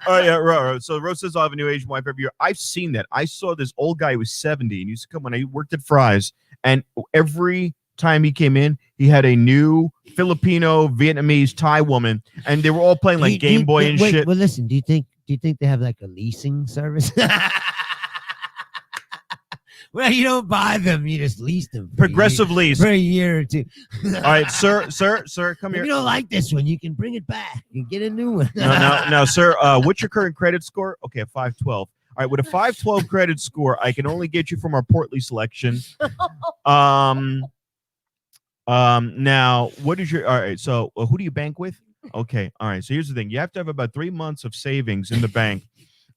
Oh yeah, right. So Rose says I'll have a new Asian wife every year. I've seen that. I saw this old guy who was 70 and used to come when I worked at Fry's, and every time he came in, he had a new Filipino, Vietnamese, Thai woman, and they were all playing like Game Boy and wait, shit. Well, listen, do you think they have like a leasing service? Well, you don't buy them; you just lease them for Progressive lease. for a year or two. All right, sir, come If here. you don't like this one, you can bring it back and get a new one. No, sir. What's your current credit score? Okay, a 512. All right, with a 512 credit score, I can only get you from our Portly selection. Now, what is your? All right, so who do you bank with? Okay, all right. So here's the thing: you have to have about 3 months of savings in the bank,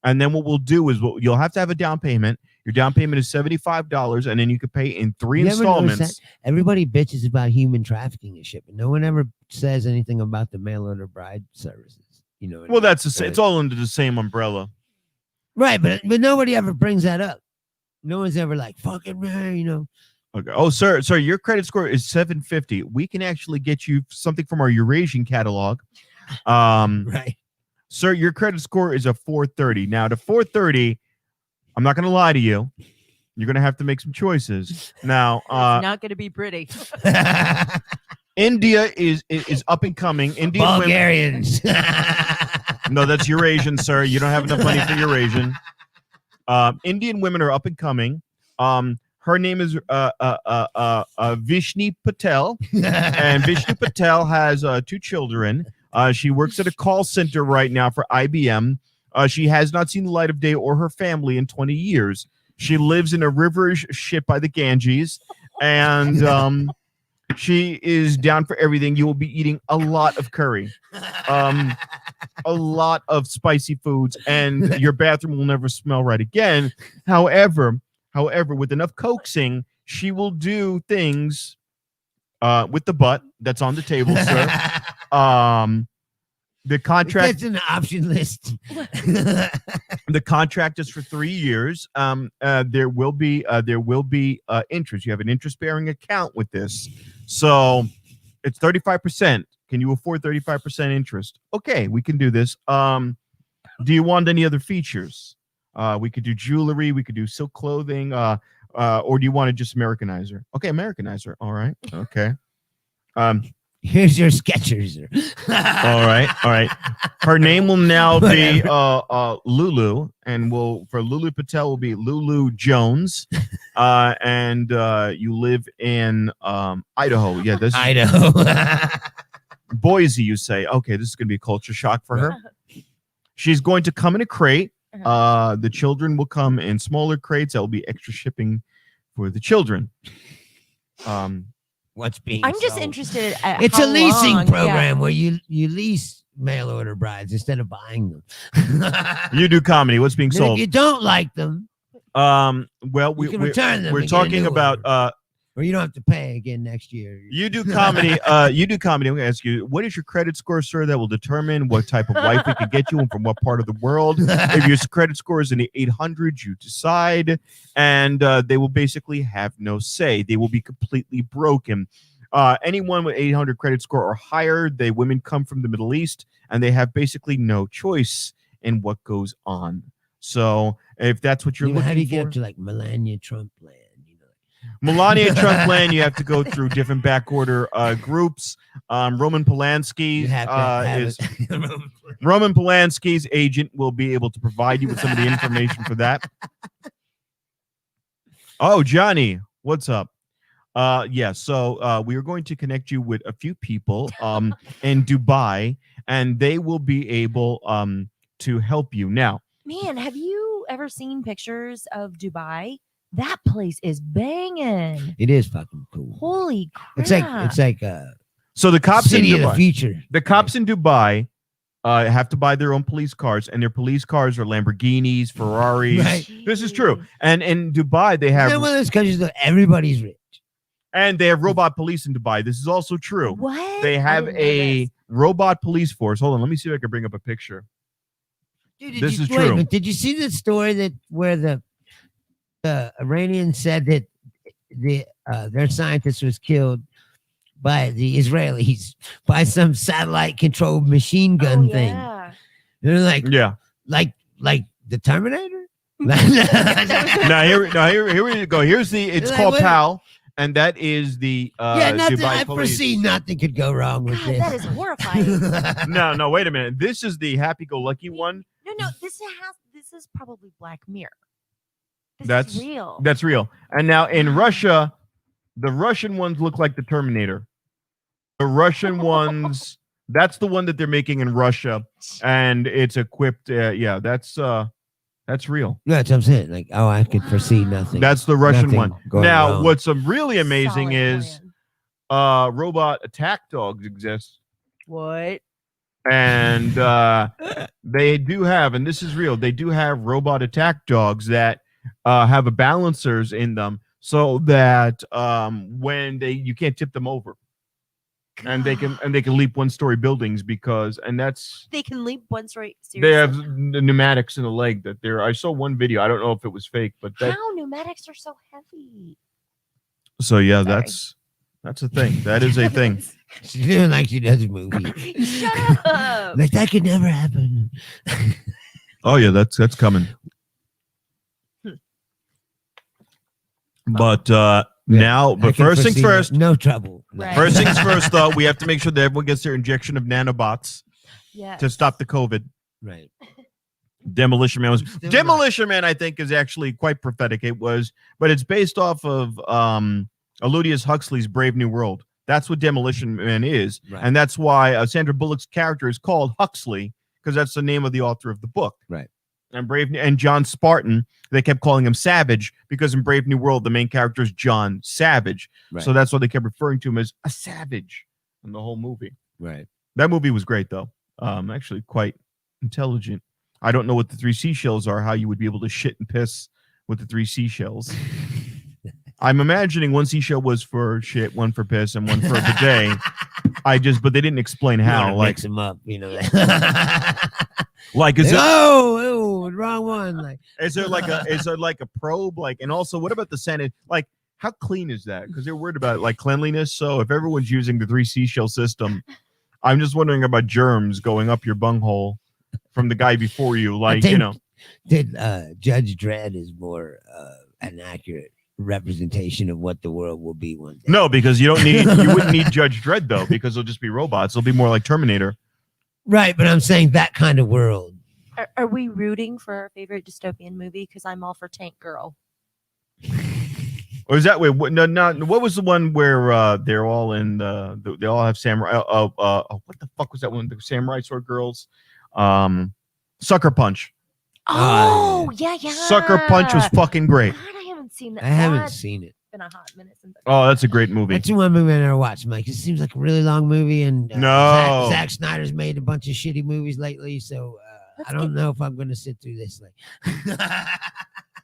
and then what we'll do is you'll have to have a down payment. Your down payment is $75, and then you can pay in 3 You ever notice installments. Everybody bitches about human trafficking and shit, but no one ever says anything about the mail order bride services. You know. what I Well, mean? that's the same. It's all under the same umbrella. Right, but nobody ever brings that up. No one's ever like, fucking man, you know. Okay. Oh, sir, your credit score is 750. We can actually get you something from our Eurasian catalog. Right. Sir, your credit score is a 430. Now, to 430, I'm not going to lie to you. You're going to have to make some choices. Now, It's not gonna be pretty. India is up and coming. Indian women. Bulgarians. No, that's Eurasian, sir. You don't have enough money for Eurasian. Indian women are up and coming. Her name is Vishni Patel, and Vishnu Patel has 2 children. She works at a call center right now for IBM. She has not seen the light of day or her family in 20 years. She lives in a river ship by the Ganges, and she is down for everything. You will be eating a lot of curry, a lot of spicy foods, and your bathroom will never smell right again. However, with enough coaxing, she will do things with the butt that's on the table, sir. The contract. That's in the option list. The contract is for 3 years. There will be interest. You have an interest-bearing account with this, so it's 35%. Can you afford 35% interest? Okay, we can do this. Do you want any other features? We could do jewelry. We could do silk clothing. Or do you want to just Americanize her? Okay, Americanize her. All right. Okay. Here's your Skechers. All right. Her name will now be Lulu, and for Lulu Patel will be Lulu Jones. And you live in Idaho. Yeah, this is Idaho. Boise, you say. Okay, this is going to be a culture shock for her. She's going to come in a crate. The children will come in smaller crates. That will be extra shipping for the children. What's being I'm just sold. interested at It's how a leasing long- program where you lease mail order brides instead of buying them. You do comedy. What's being Then sold? if you don't like them, Well, you can return them. we're and get a talking new about one. Or you don't have to pay again next year. you do comedy. You do comedy. I'm going to ask you, what is your credit score, sir? That will determine what type of wife we can get you and from what part of the world. If your credit score is in the 800s, you decide, and they will basically have no say. They will be completely broken. Anyone with 800 credit score or higher, women come from the Middle East, and they have basically no choice in what goes on. So if that's what you're looking for, how do you get up to like Melania Trump land? Melania Trump land, you have to go through different backorder groups. Roman Polanski You have to have is it. Roman Polanski's agent will be able to provide you with some of the information for that. Oh, Johnny, what's up? Yeah, so we are going to connect you with a few people in Dubai, and they will be able to help you. Now, Man, have you ever seen pictures of Dubai? That place is banging. It is fucking cool. Holy crap. It's like so the cops city in of the Dubai, future. the cops in Dubai have to buy their own police cars, and their police cars are Lamborghinis, Ferraris. Right. This is true. And in Dubai, they have Isn't that one of those countries that everybody's rich? and they have robot police in Dubai. This is also true. What? They I have didn't know a this. robot police force. Hold on, let me see if I can bring up a picture. Dude, This is wait a true. minute, did you see the story where the Iranians said that their scientist was killed by the Israelis by some satellite controlled machine gun thing? Yeah. They're like Yeah. like the Terminator. Now here we go. Here's it's Like, called what- PAL, and that is the Yeah, nothing. Dubai I police. foresee nothing could go wrong with God, this. that is horrifying. No, wait a minute. This is the happy-go-lucky one. No, this is probably Black Mirror. This That's- is real. That's real. And now in Russia, the Russian ones look like the Terminator. The Russian ones, that's the one that they're making in Russia, and it's equipped. Yeah, that's real. Yeah, that's what I'm saying. Like, I could foresee nothing. That's the Russian Nothing one. going Now, wrong. what's really amazing Solid is plan. robot attack dogs exist. What? And they do have, and this is real, they do have robot attack dogs that have a balancers in them so that when you can't tip them over. And they can leap one-story buildings They can leap one story. they have Seriously? the pneumatics in the leg that I saw one video. I don't know if it was fake, but How pneumatics are so heavy? so yeah, Sorry. that's a thing. That is a thing. She's doing like she does a movie. Shut up. Like that could never happen. Oh yeah, that's coming. But now, I but can first things foresee first. No trouble. Right. First things first, though, we have to make sure that everyone gets their injection of nanobots Yes. to stop the COVID. Right. Demolition Man was Still Demolition Man. I think is actually quite prophetic. It was, but it's based off of Aldous Huxley's Brave New World. That's what Demolition Man is, Right. and that's why Sandra Bullock's character is called Huxley because that's the name of the author of the book. Right. and John Spartan. They kept calling him Savage because in Brave New World the main character is John Savage, so that's why they kept referring to him as a savage in the whole movie. Right. That movie was great though. Actually quite intelligent. I don't know what the 3 seashells are. How you would be able to shit and piss with the 3 seashells. I'm imagining 1 seashell was for shit, 1 for piss, and 1 for a bidet. But they didn't explain how. Like mix them up, you know. Like is wrong one. Like, is there like a probe? Like, and also, what about the Senate? Like, how clean is that? Because they're worried about like cleanliness. So if everyone's using the 3 seashell system, I'm just wondering about germs going up your bunghole from the guy before you. Like, you know, Judge Dredd is more an accurate representation of what the world will be one day. No, because you wouldn't need Judge Dredd though, because they'll just be robots. They'll be more like Terminator. Right, but I'm saying that kind of world. Are we rooting for our favorite dystopian movie? Because I'm all for Tank Girl. Or is that way? No. What was the one where they're all in they all have samurai? What the fuck was that one? The samurai sword girls. Sucker Punch. Oh, yeah. Sucker Punch was fucking great. God, I haven't seen that. I haven't seen it. Been a hot minute since. Oh, that's a great movie. That's the one movie I never watched, Mike. It seems like a really long movie, and no, Zack Snyder's made a bunch of shitty movies lately, so I don't know if I'm going to sit through this. Like,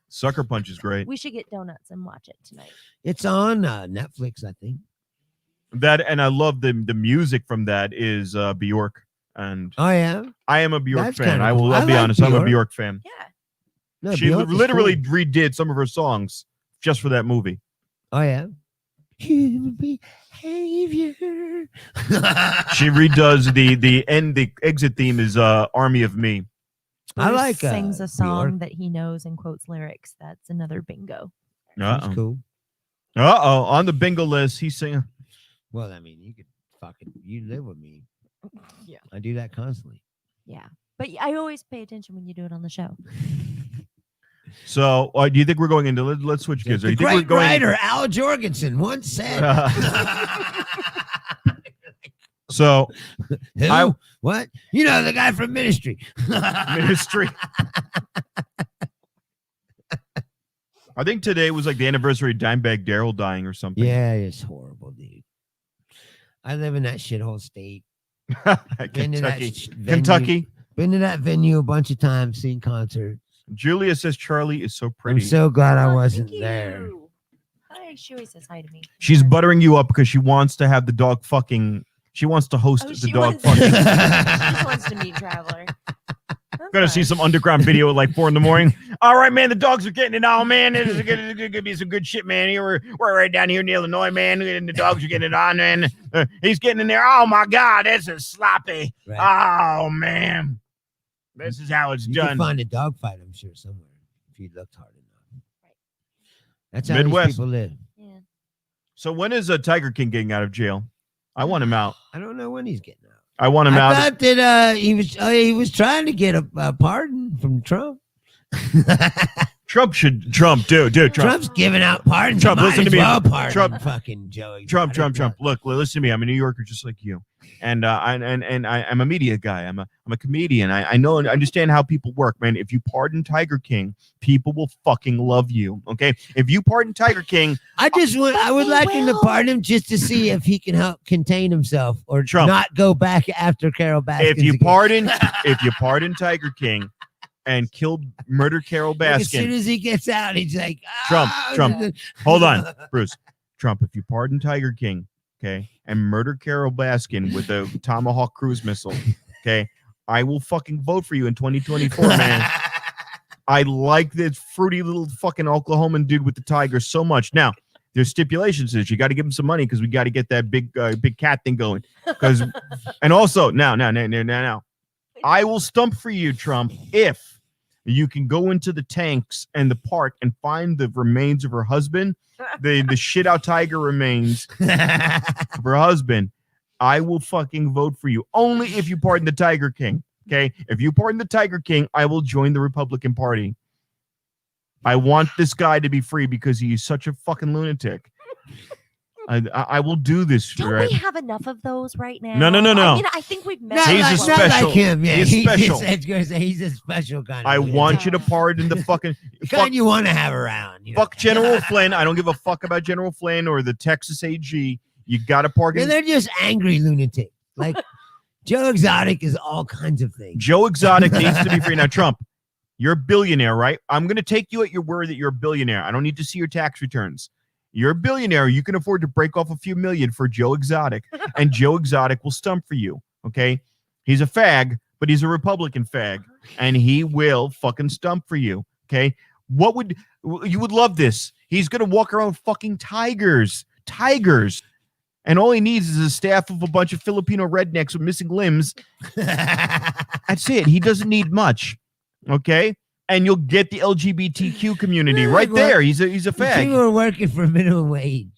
Sucker Punch is great. We should get donuts and watch it tonight. It's on Netflix, I think. That, and I love the music from that is Bjork. And oh yeah, I am a Bjork fan. Cool. I'll be honest. Bjork. I'm a Bjork fan. Yeah. No, she literally redid some of her songs just for that movie. Oh yeah. Human behavior. She redoes the exit theme is Army of Me. Bruce I like sings a song Bjork. that he knows and quotes lyrics. That's another bingo. That's cool. On the bingo list, he's singing. Well, I mean, you live with me. Yeah. I do that constantly. Yeah. But I always pay attention when you do it on the show. So, do you think we're going into? Let's switch gears. The great writer Al Jorgensen once said. So, who? What? You know, the guy from Ministry. Ministry. I think today was like the anniversary of Dimebag Darrell dying or something. Yeah, it's horrible, dude. I live in that shithole state. Kentucky. Been to that venue a bunch of times, seen concerts. Julia says Charlie is so pretty. I'm so glad I wasn't there. Hi, she always says hi to me. She's buttering you up because she wants to have the dog fucking. She wants to host the dog fucking. She just wants to meet Traveler. Gonna see some underground video at like 4 a.m. All right, man, the dogs are getting it on, man. It's gonna be some good shit, man. We're right down here in Illinois, man, and the dogs are getting it on, man. He's getting in there. Oh my God, this is sloppy. Right. Oh man, this is how it's done. You can find a dog fight, I'm sure, somewhere if you looked hard enough. Right. That's how Midwest these people live. Yeah. So when is Tiger King getting out of jail? I want him out. I don't know when he's getting out. I want him out. I thought that he was trying to get a pardon from Trump. Trump. Trump's giving out pardons. Trump, listen to me. Trump, fucking Joey. Trump. Look, listen to me. I'm a New Yorker just like you, and I'm a media guy. I'm a comedian. I know and understand how people work, man. If you pardon Tiger King, people will fucking love you. Okay, if you pardon Tiger King, I would like him to pardon him just to see if he can help contain himself or Trump. Not go back after Carol Baskin. If you pardon Tiger King and murder Carol Baskin, like as soon as he gets out, he's like, Trump. Hold on, Bruce. Trump, if you pardon Tiger King, okay, and murder Carol Baskin with a Tomahawk cruise missile, okay, I will fucking vote for you in 2024, man. I like this fruity little fucking Oklahoman dude with the tiger so much. Now, there's stipulations to this. You got to give him some money because we got to get that big cat thing going. And also, now, I will stump for you, Trump, if you can go into the tanks and the park and find the remains of her husband, the shit out tiger remains of her husband. I will fucking vote for you only if you pardon the Tiger King. Okay, if you pardon the Tiger King, I will join the Republican Party. I want this guy to be free because he is such a fucking lunatic. I will do this. Don't Right? we have enough of those right now? No. I think we've met. He's a not special. like him. Yeah, He's special. He's a special kind. I of want you to pardon the fucking kind you want to have around. You know? fuck General Flynn. I don't give a fuck about General Flynn or the Texas AG. You got to pardon. They're just angry lunatics. Like Joe Exotic is all kinds of things. Joe Exotic needs to be free. Now, Trump, you're a billionaire, right? I'm going to take you at your word that you're a billionaire. I don't need to see your tax returns. You're a billionaire. You can afford to break off a few million for Joe Exotic, and Joe Exotic will stump for you, okay? He's a fag, but he's a Republican fag, and he will fucking stump for you, okay? You would love this. He's going to walk around with fucking tigers. And all he needs is a staff of a bunch of Filipino rednecks with missing limbs. That's it. He doesn't need much. Okay? And you'll get the LGBTQ community right there. He's a fag. People are working for minimum wage.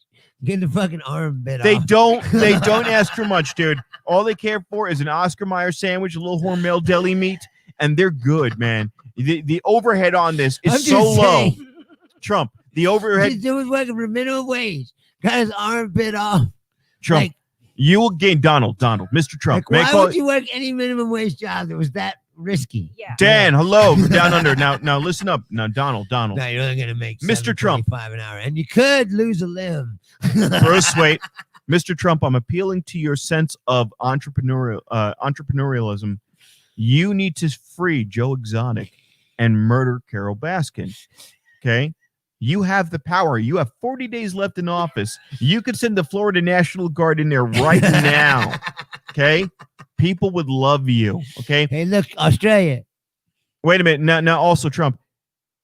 Getting the fucking arm bit They off. don't ask for much, dude. All they care for is an Oscar Mayer sandwich, a little Hormel deli meat, and they're good, man. The overhead on this is so low. Trump, the overhead. He's doing working for minimum wage. Got his arm bit off. Trump, Like, you will gain Donald, Mr. Trump. like, why would you work any minimum wage job that was that risky? Yeah. Dan, hello, from down under. Now listen up. Now, Donald. No, you're only gonna make Mr. Trump. $7.25 an hour, and you could lose a limb. Bruce, wait. Mr. Trump, I'm appealing to your sense of entrepreneurialism. You need to free Joe Exotic and murder Carol Baskin. Okay? You have the power. You have 40 days left in office. You could send the Florida National Guard in there right now. Okay? People would love you. Okay? Hey, look, Australia. Wait a minute. Now also Trump.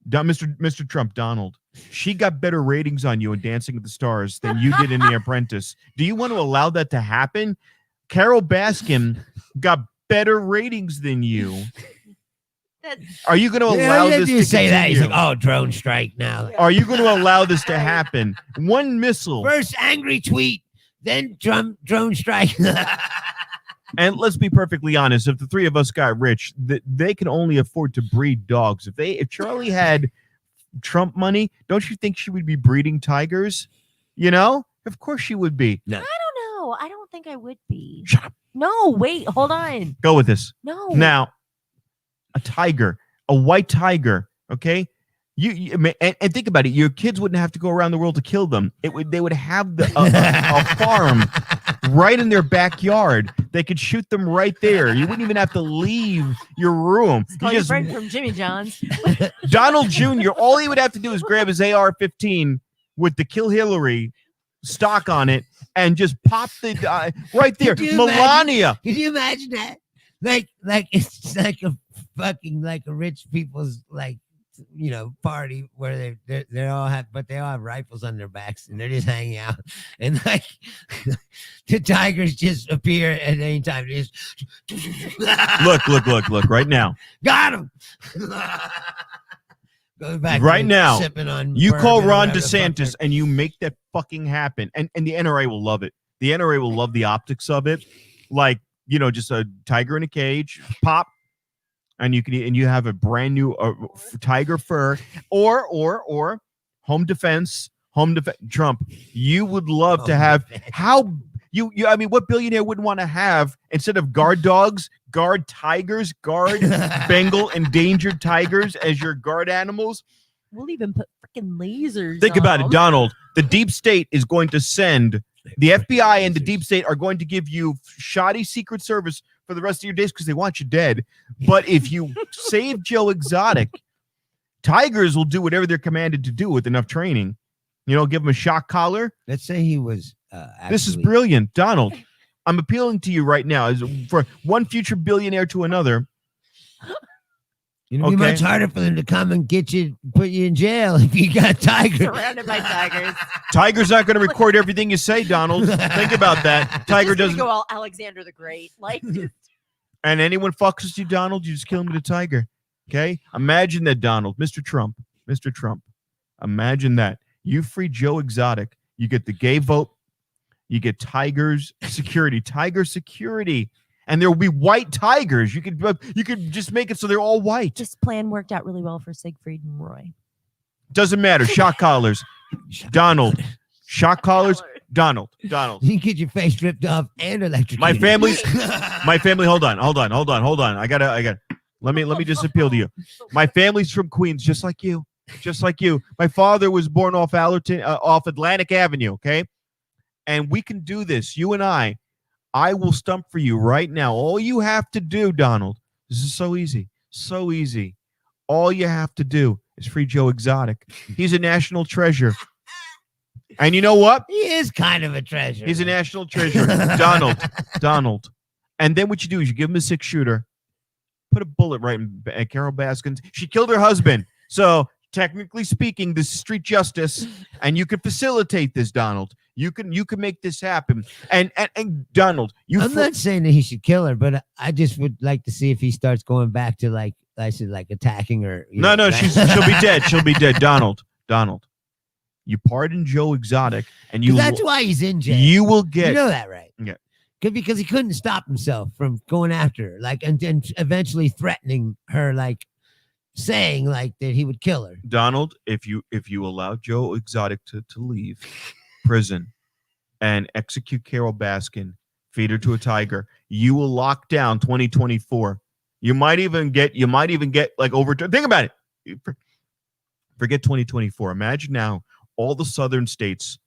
Mr. Trump, Donald. She got better ratings on you in Dancing with the Stars than you did in The Apprentice. Do you want to allow that to happen? Carol Baskin got better ratings than you. Are you going to allow this to say that? He's continue? like, oh, drone strike now. Are you going to allow this to happen? One missile. First angry tweet, then drone strike. And let's be perfectly honest. If the three of us got rich, they can only afford to breed dogs. If Charlie had Trump money, don't you think she would be breeding tigers? You know? Of course she would be. No. I don't know. I don't think I would be. Shut up. No, wait, hold on. Go with this. No. Now, a tiger, a white tiger, okay? And think about it. Your kids wouldn't have to go around the world to kill them. They would have a farm right in their backyard. They could shoot them right there. You wouldn't even have to leave your room. Call your friend from Jimmy John's. Donald Jr., all he would have to do is grab his AR-15 with the Kill Hillary stock on it and just pop the right there. Melania. Can you imagine that? Like it's like a fucking like a rich people's party where they all have rifles on their backs and they're just hanging out and like the tigers just appear at any time. Just Look right now. Got him. Going back right now. Sipping on you call bourbon or Ron whatever the fuck DeSantis and you make that fucking happen, and the NRA will love it. The NRA will love the optics of it, like just a tiger in a cage, pop. And you have a brand new tiger fur or home defense. Trump, you would love to have I mean, what billionaire wouldn't want to have, instead of guard dogs, guard tigers, guard Bengal endangered tigers as your guard animals? We'll even put freaking lasers. Think on about it, them. Donald. The deep state is going to send the FBI and the deep state are going to give you shoddy Secret Service for the rest of your days because they want you dead. But if you save Joe Exotic, tigers will do whatever they're commanded to do with enough training. Give them a shock collar. Let's say he was. This is brilliant, Donald. I'm appealing to you right now, as for one future billionaire to another. It'd be much harder for them to come and get you, put you in jail if you got tigers. Surrounded by tigers. Tiger's not going to record everything you say, Donald. Think about that. Tiger doesn't go all Alexander the Great, like. And anyone fucks with you, Donald, you just kill him with a tiger. Okay? Imagine that, Donald. Mr. Trump. Imagine that. You free Joe Exotic. You get the gay vote. You get tiger security. And there will be white tigers. You could just make it so they're all white. This plan worked out really well for Siegfried and Roy. Doesn't matter. Shock collars. Donald. Shock collars. Donald. You can get your face ripped off and electrocuted. My family. Hold on. I gotta. Let me just appeal to you. My family's from Queens, just like you. My father was born off Allerton, off Atlantic Avenue. Okay, and we can do this. You and I will stump for you right now. All you have to do, Donald. This is so easy. So easy. All you have to do is free Joe Exotic. He's a national treasure. And you know what? He is kind of a treasure. He's a national treasure. Donald. And then what you do is you give him a 6-shooter, put a bullet right in Carol Baskin's. She killed her husband. So technically speaking, this is street justice, and you can facilitate this, Donald. You can make this happen. And Donald, I'm not saying that he should kill her, but I just would like to see if he starts going back to like attacking her. No, she'll be dead. She'll be dead. Donald. You pardon Joe Exotic, and that's why he's in jail. You will get. You know that, right? Yeah. Because he couldn't stop himself from going after her, and eventually threatening her, saying that he would kill her. Donald, if you allow Joe Exotic to leave prison and execute Carol Baskin, feed her to a tiger, you will lock down 2024. You might even get overturned. Think about it. Forget 2024. Imagine now all the southern states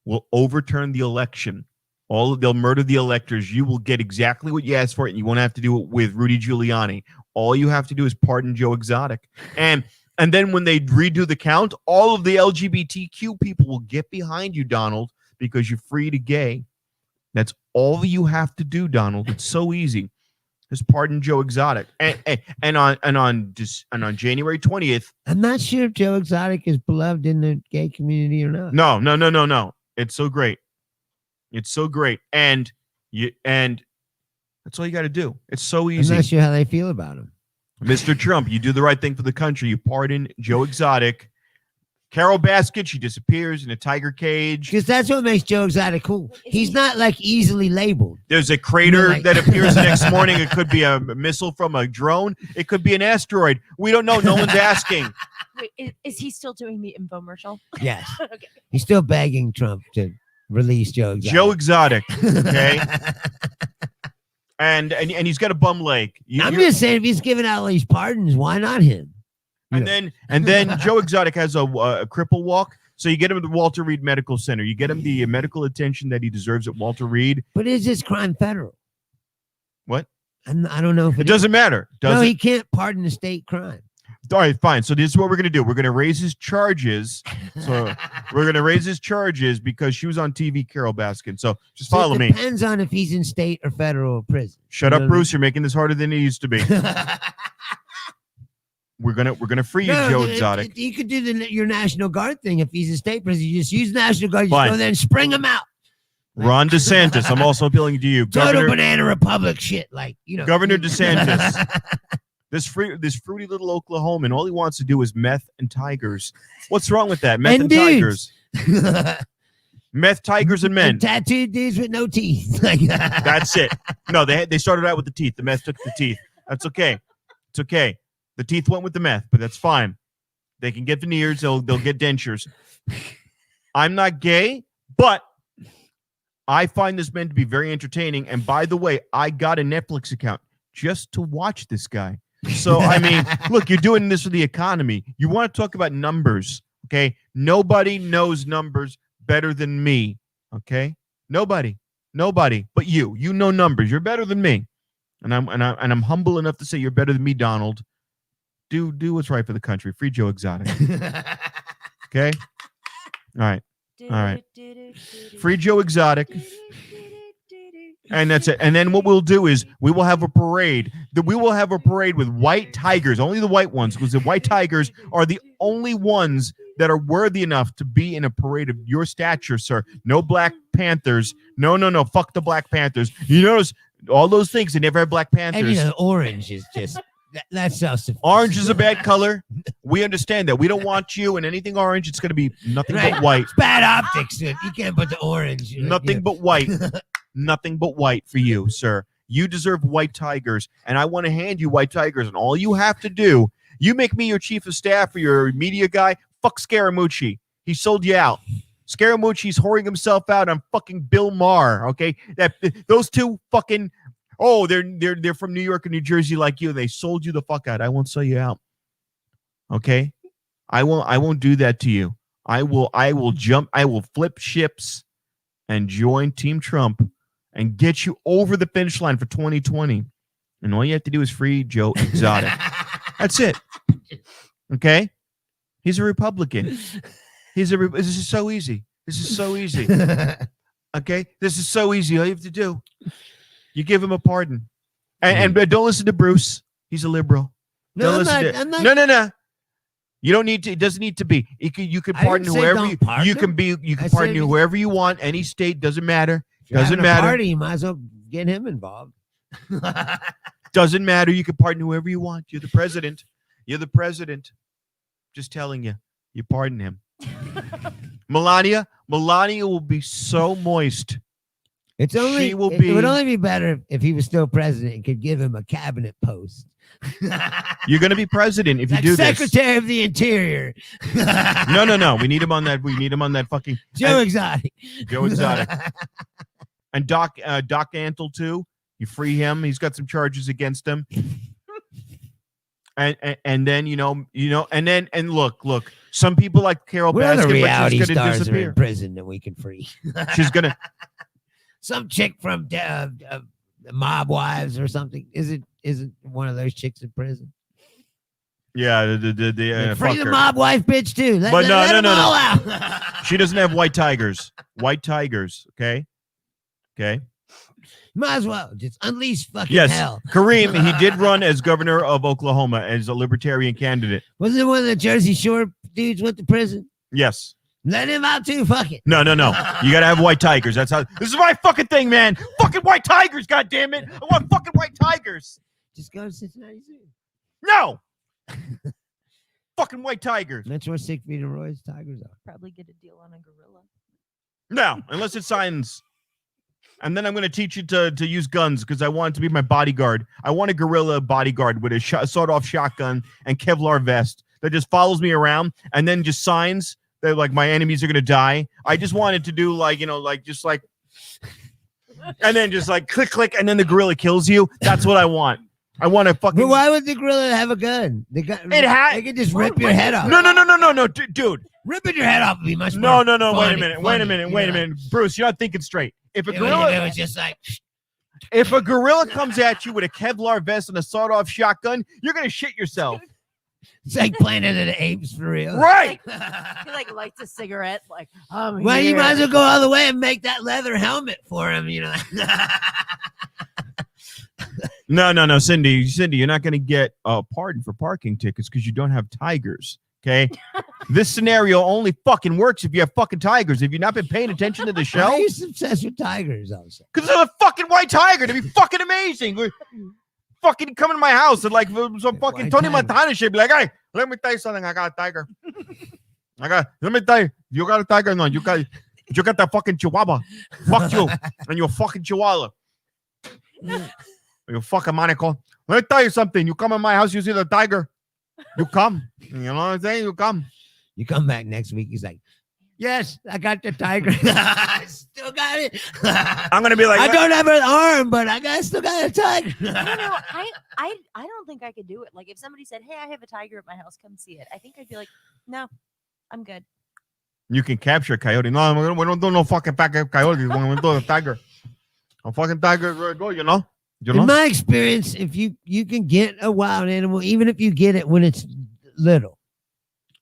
will overturn the election. They'll murder the electors. You will get exactly what you asked for, and you won't have to do it with Rudy Giuliani. All you have to do is pardon Joe Exotic. And then when they redo the count, all of the LGBTQ people will get behind you, Donald, because you freed a gay. That's all you have to do, Donald. It's so easy. Just pardon Joe Exotic. And on January 20th. I'm not sure if Joe Exotic is beloved in the gay community or not. No. It's so great. And that's all you got to do. It's so easy. I'm not sure how they feel about him. Mr. Trump, you do the right thing for the country. You pardon Joe Exotic. Carol Baskin, she disappears in a tiger cage. Because that's what makes Joe Exotic cool. He's not easily labeled. There's a crater that appears the next morning. It could be a missile from a drone. It could be an asteroid. We don't know. No one's asking. Wait, is he still doing the infomercial? Yes. Okay. He's still begging Trump to release Joe Exotic. Joe Exotic. Okay. and he's got a bum leg. I'm just saying, if he's giving out all these pardons, why not him? And then Joe Exotic has a cripple walk. So you get him at the Walter Reed Medical Center. You get him the medical attention that he deserves at Walter Reed. But is this crime federal? What? I don't know if it doesn't matter. No, he can't pardon a state crime. All right, fine. So this is what we're going to do. We're going to raise his charges. So we're going to raise his charges because she was on TV, Carol Baskin. So just follow me. It depends on if he's in state or federal prison. Shut up, Bruce. You're making this harder than it used to be. We're gonna free you, Joe Exotic. You could do your National Guard thing if he's in state prison. You just use National Guard. You go there and spring him out. Ron DeSantis, I'm also appealing to you. Total banana republic shit, Governor DeSantis. This fruity little Oklahoman, all he wants to do is meth and tigers. What's wrong with that? Meth and tigers. Meth, tigers, and men. And tattooed dudes with no teeth. That's it. No, they started out with the teeth. The meth took the teeth. That's okay. It's okay. The teeth went with the meth, but that's fine. They can get veneers. They'll get dentures. I'm not gay, but I find this man to be very entertaining. And by the way, I got a Netflix account just to watch this guy. So, I mean, look, you're doing this for the economy. You want to talk about numbers, okay? Nobody knows numbers better than me, okay? Nobody. But you know numbers. You're better than me. And I'm humble enough to say you're better than me, Donald. Do what's right for the country. Free Joe Exotic. Okay? All right. Free Joe Exotic. And that's it. And then what we'll do is we will have a parade. We will have a parade with white tigers, only the white ones, because the white tigers are the only ones that are worthy enough to be in a parade of your stature, sir. No Black Panthers. No. Fuck the Black Panthers. You notice all those things, they never have Black Panthers. And orange is just... That's self-sufficient. Orange is a bad color. We understand that. We don't want you in anything orange. It's going to be nothing but white. It's bad optics. You can't put the orange. Nothing but white. Nothing but white for you, sir. You deserve white tigers, and I want to hand you white tigers. And all you have to do, you make me your chief of staff or your media guy. Fuck Scaramucci. He sold you out. Scaramucci's whoring himself out on fucking Bill Maher. Okay, those two fucking. Oh, they're from New York and New Jersey like you. They sold you the fuck out. I won't sell you out. Okay, I won't do that to you. I will jump. I will flip ships and join Team Trump and get you over the finish line for 2020. And all you have to do is free Joe Exotic. That's it. Okay, he's a Republican. This is so easy. This is so easy. Okay, this is so easy. All you have to do, you give him a pardon, and don't listen to Bruce. He's a liberal. No, I'm not. No. You don't need to. It doesn't need to be. You can pardon whoever you can be. You can pardon whoever you want. Any state doesn't matter. Doesn't matter. Party, you might as well get him involved. Doesn't matter. You can pardon whoever you want. You're the president. You're the president. Just telling you. You pardon him. Melania will be so moist. It would only be better if he was still president and could give him a cabinet post. You're going to be president if you do this. Secretary of the Interior. No. We need him on that. We need him on that fucking Joe Exotic. Joe Exotic. And Doc Antle too. You free him. He's got some charges against him. And then and look. Some people like Carol Baskin, reality but she's gonna stars disappear. are in prison that we can free. She's gonna. Some chick from Mob Wives or something. Isn't one of those chicks in prison? Yeah, free the mob wife bitch too. But no. Out. She doesn't have white tigers. White tigers. Okay. Might as well just unleash fucking hell. Kareem, he did run as governor of Oklahoma as a libertarian candidate. Wasn't it one of the Jersey Shore dudes went to prison? Yes. Let him out too. Fuck it. No. You gotta have white tigers. That's how. This is my fucking thing, man. Fucking white tigers. God damn it. I want fucking white tigers. Just go to Cincinnati Zoo. No. Fucking white tigers. That's where Siegfried and Roy's tigers are. Probably get a deal on a gorilla. No, unless it's science. And then I'm going to teach you to use guns because I want it to be my bodyguard. I want a gorilla bodyguard with a sawed-off shotgun and Kevlar vest that just follows me around and then just signs that like my enemies are going to die. I just wanted to do just like, and then just like click, and then the gorilla kills you. That's what I want. I want to fucking. But why would the gorilla have a gun? They could just rip your head off. No, dude. Ripping your head off would be much more. No. Wait a minute. Bruce, you're not thinking straight. If a gorilla, it was just like. If a gorilla comes at you with a Kevlar vest and a sawed-off shotgun, you're gonna shit yourself. It's like Planet of the Apes for real, right? He lights a cigarette, like. Well, you might as well go all the way and make that leather helmet for him, No, Cindy, you're not gonna get a pardon for parking tickets because you don't have tigers. Okay, this scenario only fucking works if you have fucking tigers. Have you not been paying attention to the show? Why are you obsessed with tigers? Also, because they're a fucking white tiger. They'd be fucking amazing. Fucking come to my house and like some fucking Tony Montana shit. Be like, hey, let me tell you something. I got a tiger. Let me tell you got a tiger. No, you got that fucking chihuahua. Fuck you and your fucking chihuahua. You fucking Monaco. Let me tell you something. You come in my house, you see the tiger. You come. You know what I'm saying? You come. You come back next week. He's like, yes, I got the tiger. I still got it. I'm going to be like, I don't have an arm, but I still got a tiger. No, I don't think I could do it. Like if somebody said, hey, I have a tiger at my house, come see it. I think I'd be like, no, I'm good. You can capture a coyote. No, we don't do no fucking coyotes when we do a tiger. A fucking tiger is very good, you know? In my experience, if you can get a wild animal, even if you get it when it's little,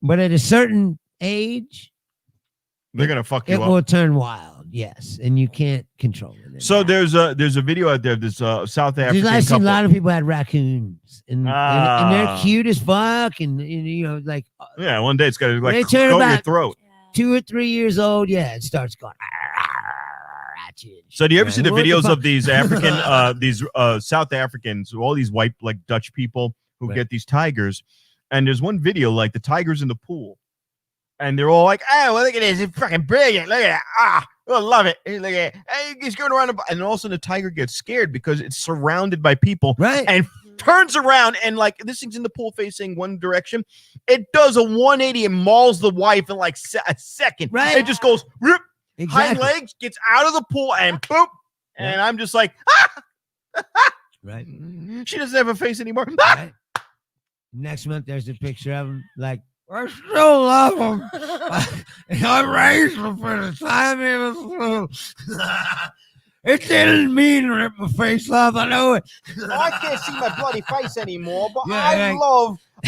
but at a certain age, they're gonna fuck you up. It will turn wild, yes, and you can't control it. So there's a video out there. This South African I've seen couple. a lot of people had raccoons, and they're cute as fuck, and like one day it's gonna like they turn coat about your throat. 2 or 3 years old, it starts going. So do you ever see the videos of these African, these South Africans, all these white like Dutch people who get these tigers? And there's one video like the tiger's in the pool, and they're all like, "Oh, well, look at this! It's fucking brilliant! Look at that! I love it! Look at it! Hey, he's going around!" And all of a sudden, the tiger gets scared because it's surrounded by people, right? And turns around and like this thing's in the pool facing one direction. It does a 180 and mauls the wife in like a second. Right. It just goes hind Exactly. legs, gets out of the pool, and boop. Yeah. And I'm just like, Right. she doesn't have a face anymore. Right. Next month, there's a picture of him like, I still love him. I raised him for the time he was little. It didn't mean to rip my face off. I know it. I can't see my bloody face anymore, but Yeah,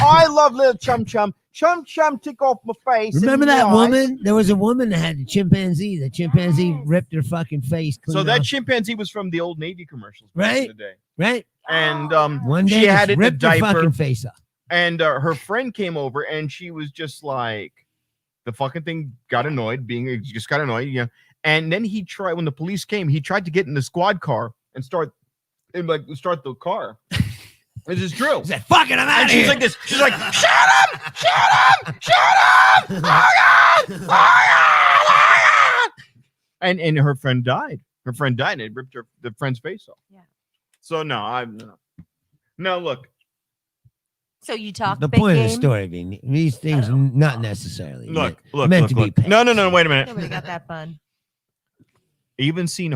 I love little Chum Chum. Chum Chum took off my face. Remember that woman? There was a woman that had the chimpanzee. The chimpanzee ripped her fucking face clean So that off. chimpanzee was from the old Navy commercials back Right. in the day. Right? And One day she had just it in a ripped her diaper. fucking face off. And her friend came over, and she was just like, the fucking thing got annoyed, just got annoyed, you know. And then he tried, when the police came, he tried to get in the squad car and start the car. This is true. He said, fuck it, I'm out And of she's here. like this. She's like, shut up! Shut up! Shut up! Oh God! Oh God! Oh God! And her friend died. Her friend died, and it ripped the friend's face off. Yeah. So no. Look. So you talk The big point of the game? story being these things not necessarily Look. meant to be Look. pets. No. Wait a minute. Nobody got that fun. Even seen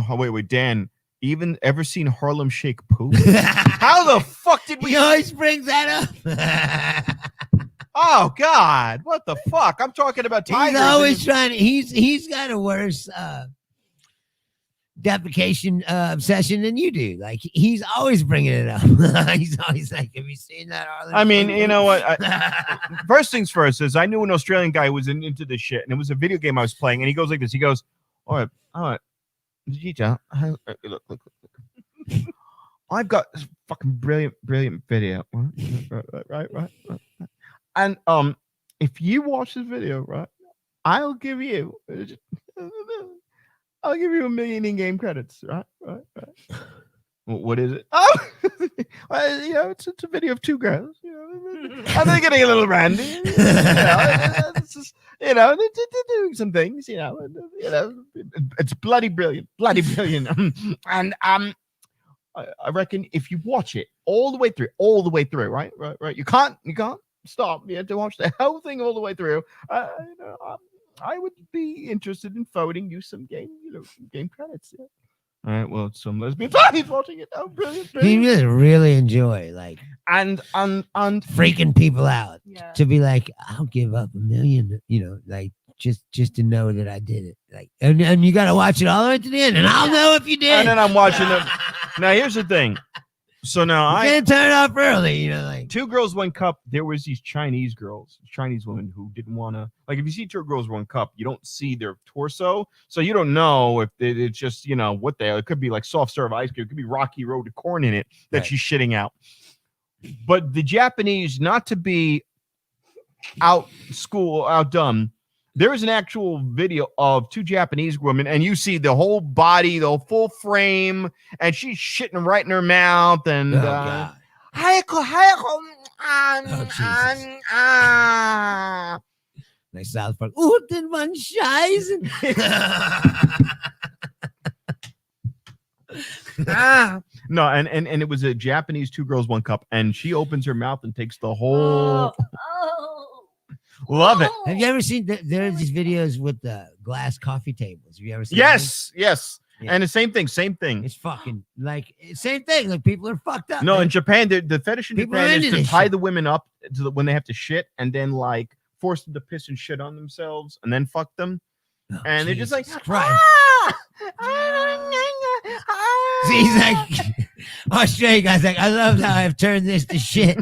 Dan. Even ever seen Harlem Shake poop? How the fuck did we? He always brings that up. Oh God! What the fuck? I'm talking about tigers. He's always trying to. He's got a worse defecation obsession than you do. Like he's always bringing it up. He's always like, "Have you seen that?" I mean, you know what? First things first is I knew an Australian guy who was into this shit, and it was a video game I was playing, and he goes like this. He goes, "All right, Gita, look. I've got this fucking brilliant video, right. And if you watch this video, right, I'll give you $1 million in-game credits, right. What is it? Oh, well, you know, it's a video of two girls. You know, and they're getting a little randy. It's just, they're doing some things. It's bloody brilliant. And I reckon if you watch it all the way through, right, you can't stop. You have to watch the whole thing all the way through. I would be interested in forwarding you some game credits. Yeah. All right, well, some lesbians. He's watching it. Oh, brilliant. He really enjoy like and freaking people out Yeah. to be like, I'll give up $1 million, like just to know that I did it. Like, and you got to watch it all the way to the end, and I'll know if you did. And then I'm watching it. Now, here's the thing. So now you can't turn it off early, like 2 Girls, 1 Cup. There was these Chinese women who didn't want to, like, if you see 2 Girls, 1 Cup, you don't see their torso. So you don't know if it's just, what they are. It could be like soft serve ice cream. It could be Rocky Road to corn in it that she's shitting out. But the Japanese, not to be outdone, there is an actual video of 2 Japanese women, and you see the whole body, the full frame, and she's shitting right in her mouth. And God. Like South Park. Ooh, den man scheißen. No, and it was a Japanese 2 Girls, 1 Cup, and she opens her mouth and takes the whole. Love it. Have you ever seen? There are these videos with the glass coffee tables. Have you ever seen? Yes. Yeah. And the same thing. It's fucking like same thing. Like people are fucked up. No, man. in Japan, the fetish in People are Japan is into to this tie shit. the women up when they have to shit, and then like force them to piss and shit on themselves, and then fuck them. Oh, And they're just like, Jesus Christ. See, he's like Australian guy's like, I love how I've turned this to shit.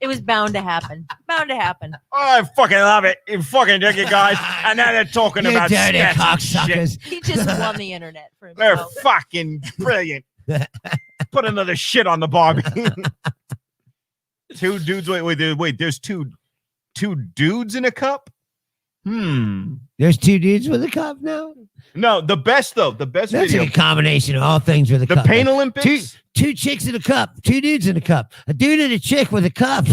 It was bound to happen. Oh, I fucking love it. You fucking dig it, guys. And now they're talking You about dirty sketch and cocksuckers. He just won the internet for They're himself. fucking brilliant. Put another shit on the Barbie. 2 dudes. Wait. There's two dudes in a cup. There's 2 dudes with a cup now. No, the best That's video. a combination of all things with a The cup. Pain Olympics. Two chicks in a cup. 2 dudes in a cup. A dude and a chick with a cup.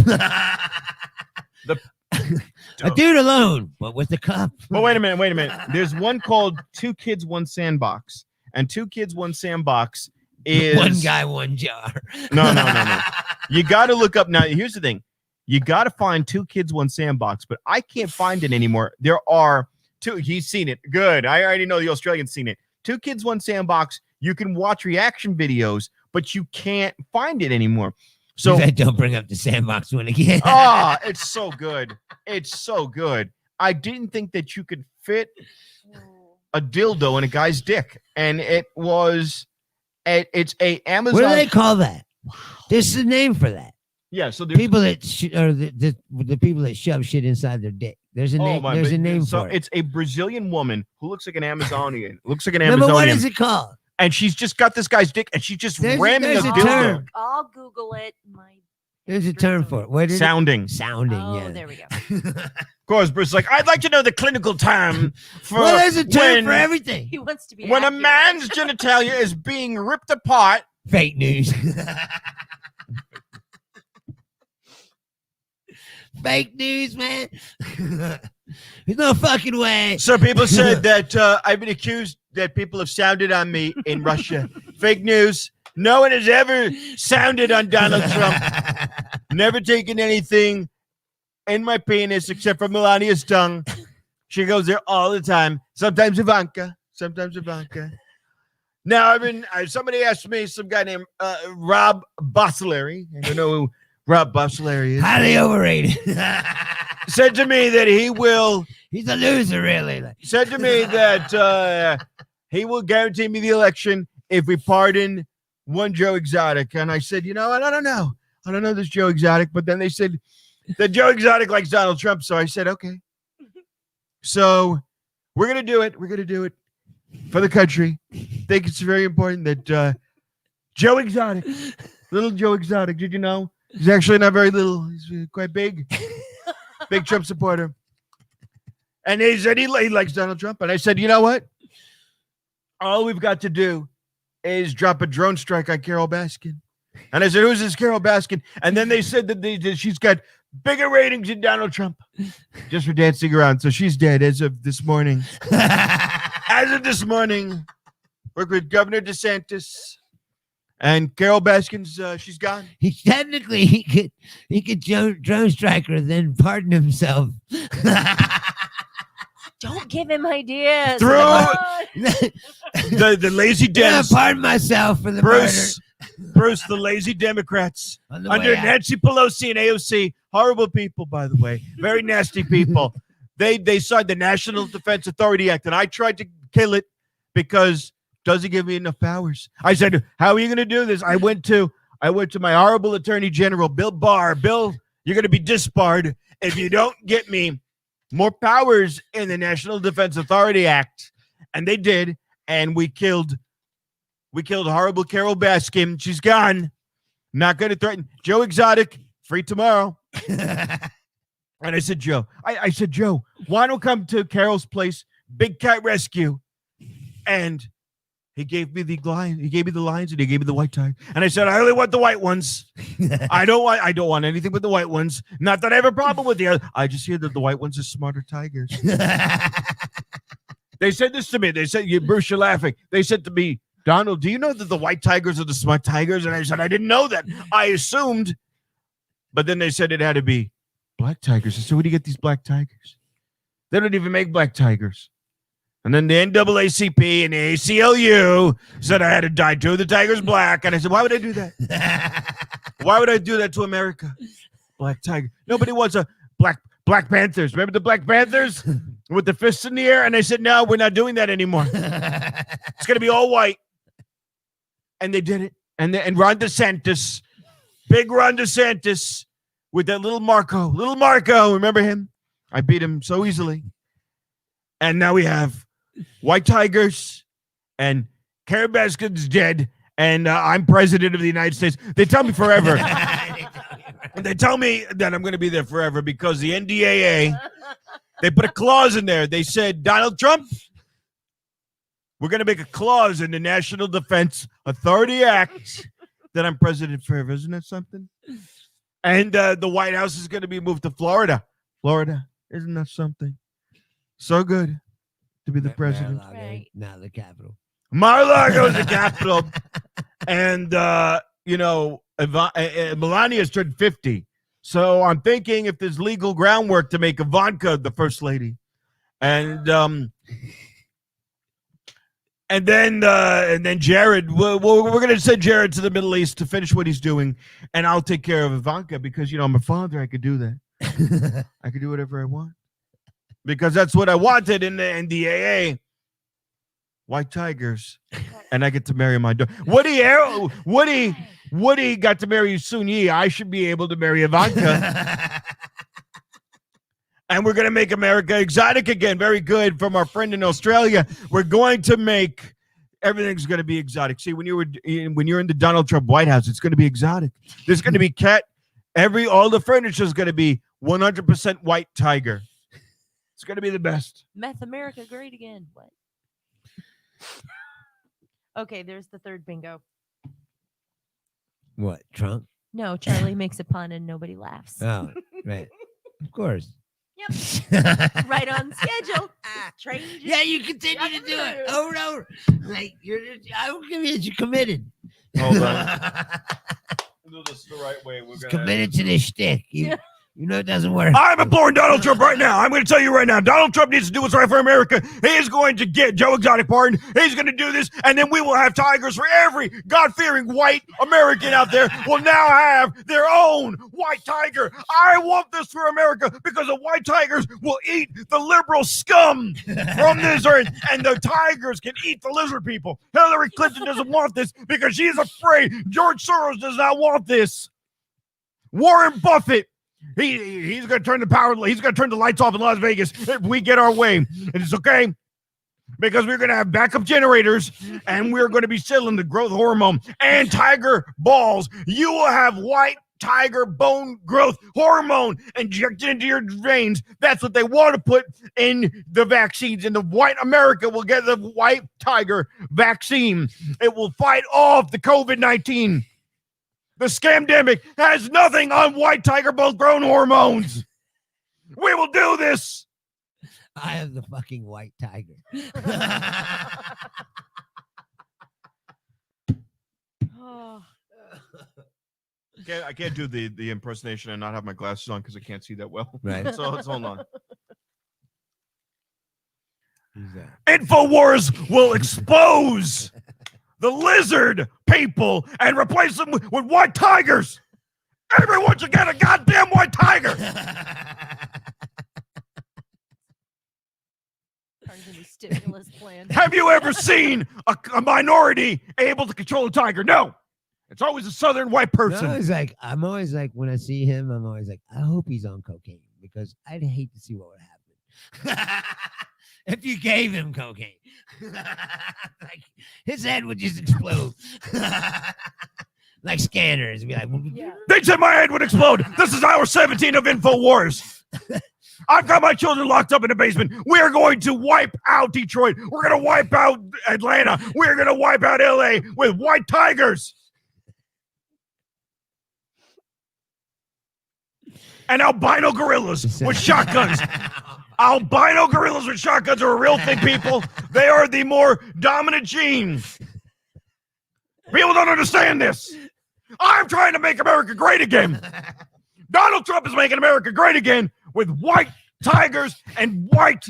A dude alone, but with the cup. But wait a minute. There's one called 2 Kids, 1 Sandbox. And 2 Kids, 1 Sandbox is one guy, one jar. No. You got to look up now. Here's the thing: you got to find Two Kids, One Sandbox, but I can't find it anymore. There are two. He's seen it. Good. I already know the Australian's seen it. Two Kids, One Sandbox. You can watch reaction videos, but you can't find it anymore. So don't bring up the Sandbox one again. It's so good. It's so good. I didn't think that you could fit a dildo in a guy's dick, and it was. It's a Amazon. What do they call that? There's a name for that. Yeah, so People that or the people that shove shit inside their dick. There's a name. There's a name for it. It's a Brazilian woman who looks like an Amazonian. But what is it called? And she's just got this guy's dick, and she's just ramming a dildo. Term. I'll Google it. There's a term for it. What is Sounding. it? Sounding. Oh, yeah. there we go. Of course, Bruce is like, I'd like to know the clinical term for well, there's a term for everything. He wants to be when accurate. a man's genitalia is being ripped apart. Fake news. Fake news, man. There's no fucking way. So people said that I've been accused that people have sounded on me in Russia. Fake news. No one has ever sounded on Donald Trump. Never taken anything in my penis except for Melania's tongue. She goes there all the time. Sometimes Ivanka. Now, somebody asked me, some guy named Rob Bossolari. I don't know who Rob Bossolari is. Highly overrated. Said to me that he will. He's a loser, really. Said to me that he will guarantee me the election if we pardon one Joe Exotic. And I said, you know what? I don't know. I don't know this Joe Exotic. But then they said that Joe Exotic likes Donald Trump. So I said, okay. So we're going to do it. We're going to do it for the country. I think it's very important that Joe Exotic, little Joe Exotic, did you know? He's actually not very little. He's quite big. Big Trump supporter. And he said he likes Donald Trump. And I said, you know what? All we've got to do is drop a drone strike on Carol Baskin. And I said, who's this Carol Baskin? And then they said that she's got bigger ratings than Donald Trump just for dancing around. So she's dead as of this morning. As of this morning, work with Governor DeSantis. And Carol Baskin's, she's gone. He could drone strike her, then pardon himself. Don't give him ideas. Through the lazy Dems. Pardon myself for the Bruce, the lazy Democrats under Nancy Pelosi and AOC. Horrible people, by the way. Very nasty people. They signed the National Defense Authority Act, and I tried to kill it because doesn't give me enough powers. I said, how are you going to do this? I went to my horrible Attorney General, Bill Barr. Bill, you're going to be disbarred if you don't get me more powers in the National Defense Authority Act. And they did. And we killed horrible Carol Baskin. She's gone. Not going to threaten. Joe Exotic, free tomorrow. And I said, Joe, I said, Joe, why don't come to Carol's place, Big Cat Rescue? And he gave me the lion. He gave me the lions, and he gave me the white tiger. And I said, I only want the white ones. I don't want anything but the white ones. Not that I have a problem with the other. I just hear that the white ones are smarter tigers. They said this to me. They said, Bruce, you're laughing. They said to me, Donald, do you know that the white tigers are the smart tigers? And I said, I didn't know that. I assumed. But then they said it had to be black tigers. I said, where do you get these black tigers? They don't even make black tigers. And then the NAACP and the ACLU said I had to dye two of the tigers black. And I said, why would I do that? Why would I do that to America? Black tiger. Nobody wants a Black Panthers. Remember the Black Panthers with the fists in the air? And they said, no, we're not doing that anymore. It's going to be all white. And they did it. And Ron DeSantis, big Ron DeSantis with that little Marco. Remember him? I beat him so easily. And now we have white tigers, and Carol Baskin's dead, and I'm president of the United States. They tell me forever. They tell me that I'm going to be there forever because the NDAA, they put a clause in there. They said, Donald Trump, we're going to make a clause in the National Defense Authority Act that I'm president forever. Isn't that something? And the White House is going to be moved to Florida. Isn't that something? So good to be the president. Mar-a-Lago, not the capital. Mar-a-Lago is the capital. And Melania's turned 50. So I'm thinking if there's legal groundwork to make Ivanka the first lady. And then Jared, we're going to send Jared to the Middle East to finish what he's doing, and I'll take care of Ivanka because, I'm a father. I could do that. I could do whatever I want because that's what I wanted in the NDAA. White tigers, and I get to marry my daughter. Woody got to marry Sun Yi. I should be able to marry Ivanka. And we're going to make America exotic again. Very good. From our friend in Australia. We're going to make everything's going to be exotic. See, when you're in the Donald Trump White House, it's going to be exotic. There's going to be all the furniture is going to be 100% white tiger. It's going to be the best. Meth America great again. What? Okay, there's the third bingo. What, Trump? No, Charlie makes a pun and nobody laughs. Oh, right. Of course. Yep. Right on schedule. Yeah, you continue to do it over and over. Like I don't give you that you're committed. Hold on. We'll do this the right way. We're committed to this shtick. You know it doesn't work. I'm imploring Donald Trump right now. I'm going to tell you right now. Donald Trump needs to do what's right for America. He is going to get Joe Exotic pardoned. He's going to do this, and then we will have tigers for every God-fearing white American out there will now have their own white tiger. I want this for America because the white tigers will eat the liberal scum from this earth, and the tigers can eat the lizard people. Hillary Clinton doesn't want this because she's afraid. George Soros does not want this. Warren Buffett. He's going to turn he's going to turn the lights off in Las Vegas if we get our way. And it's okay because we're going to have backup generators and we're going to be selling the growth hormone and tiger balls. You will have white tiger bone growth hormone injected into your veins. That's what they want to put in the vaccines. And the white America will get the white tiger vaccine. It will fight off the COVID-19. The scamdemic has nothing on white tiger bone grown hormones. We will do this. I am the fucking white tiger. I can't do the impersonation and not have my glasses on because I can't see that well. Right. So let's hold on. Who's that? InfoWars will expose the lizard people and replace them with white tigers. Everyone should get a goddamn white tiger. Stimulus plan. Have you ever seen a minority able to control a tiger? No. It's always a southern white person. I'm always like, when I see him, I'm always like, I hope he's on cocaine because I'd hate to see what would happen. If you gave him cocaine, like his head would just explode. Like scanners. Be like, yeah. They said my head would explode. This is hour 17 of InfoWars. I've got my children locked up in the basement. We're going to wipe out Detroit. We're going to wipe out Atlanta. We're going to wipe out LA with white tigers. And albino gorillas with shotguns. Albino gorillas with shotguns are a real thing, people. They are the more dominant gene. People don't understand this. I'm trying to make America great again. Donald Trump is making America great again with white tigers and white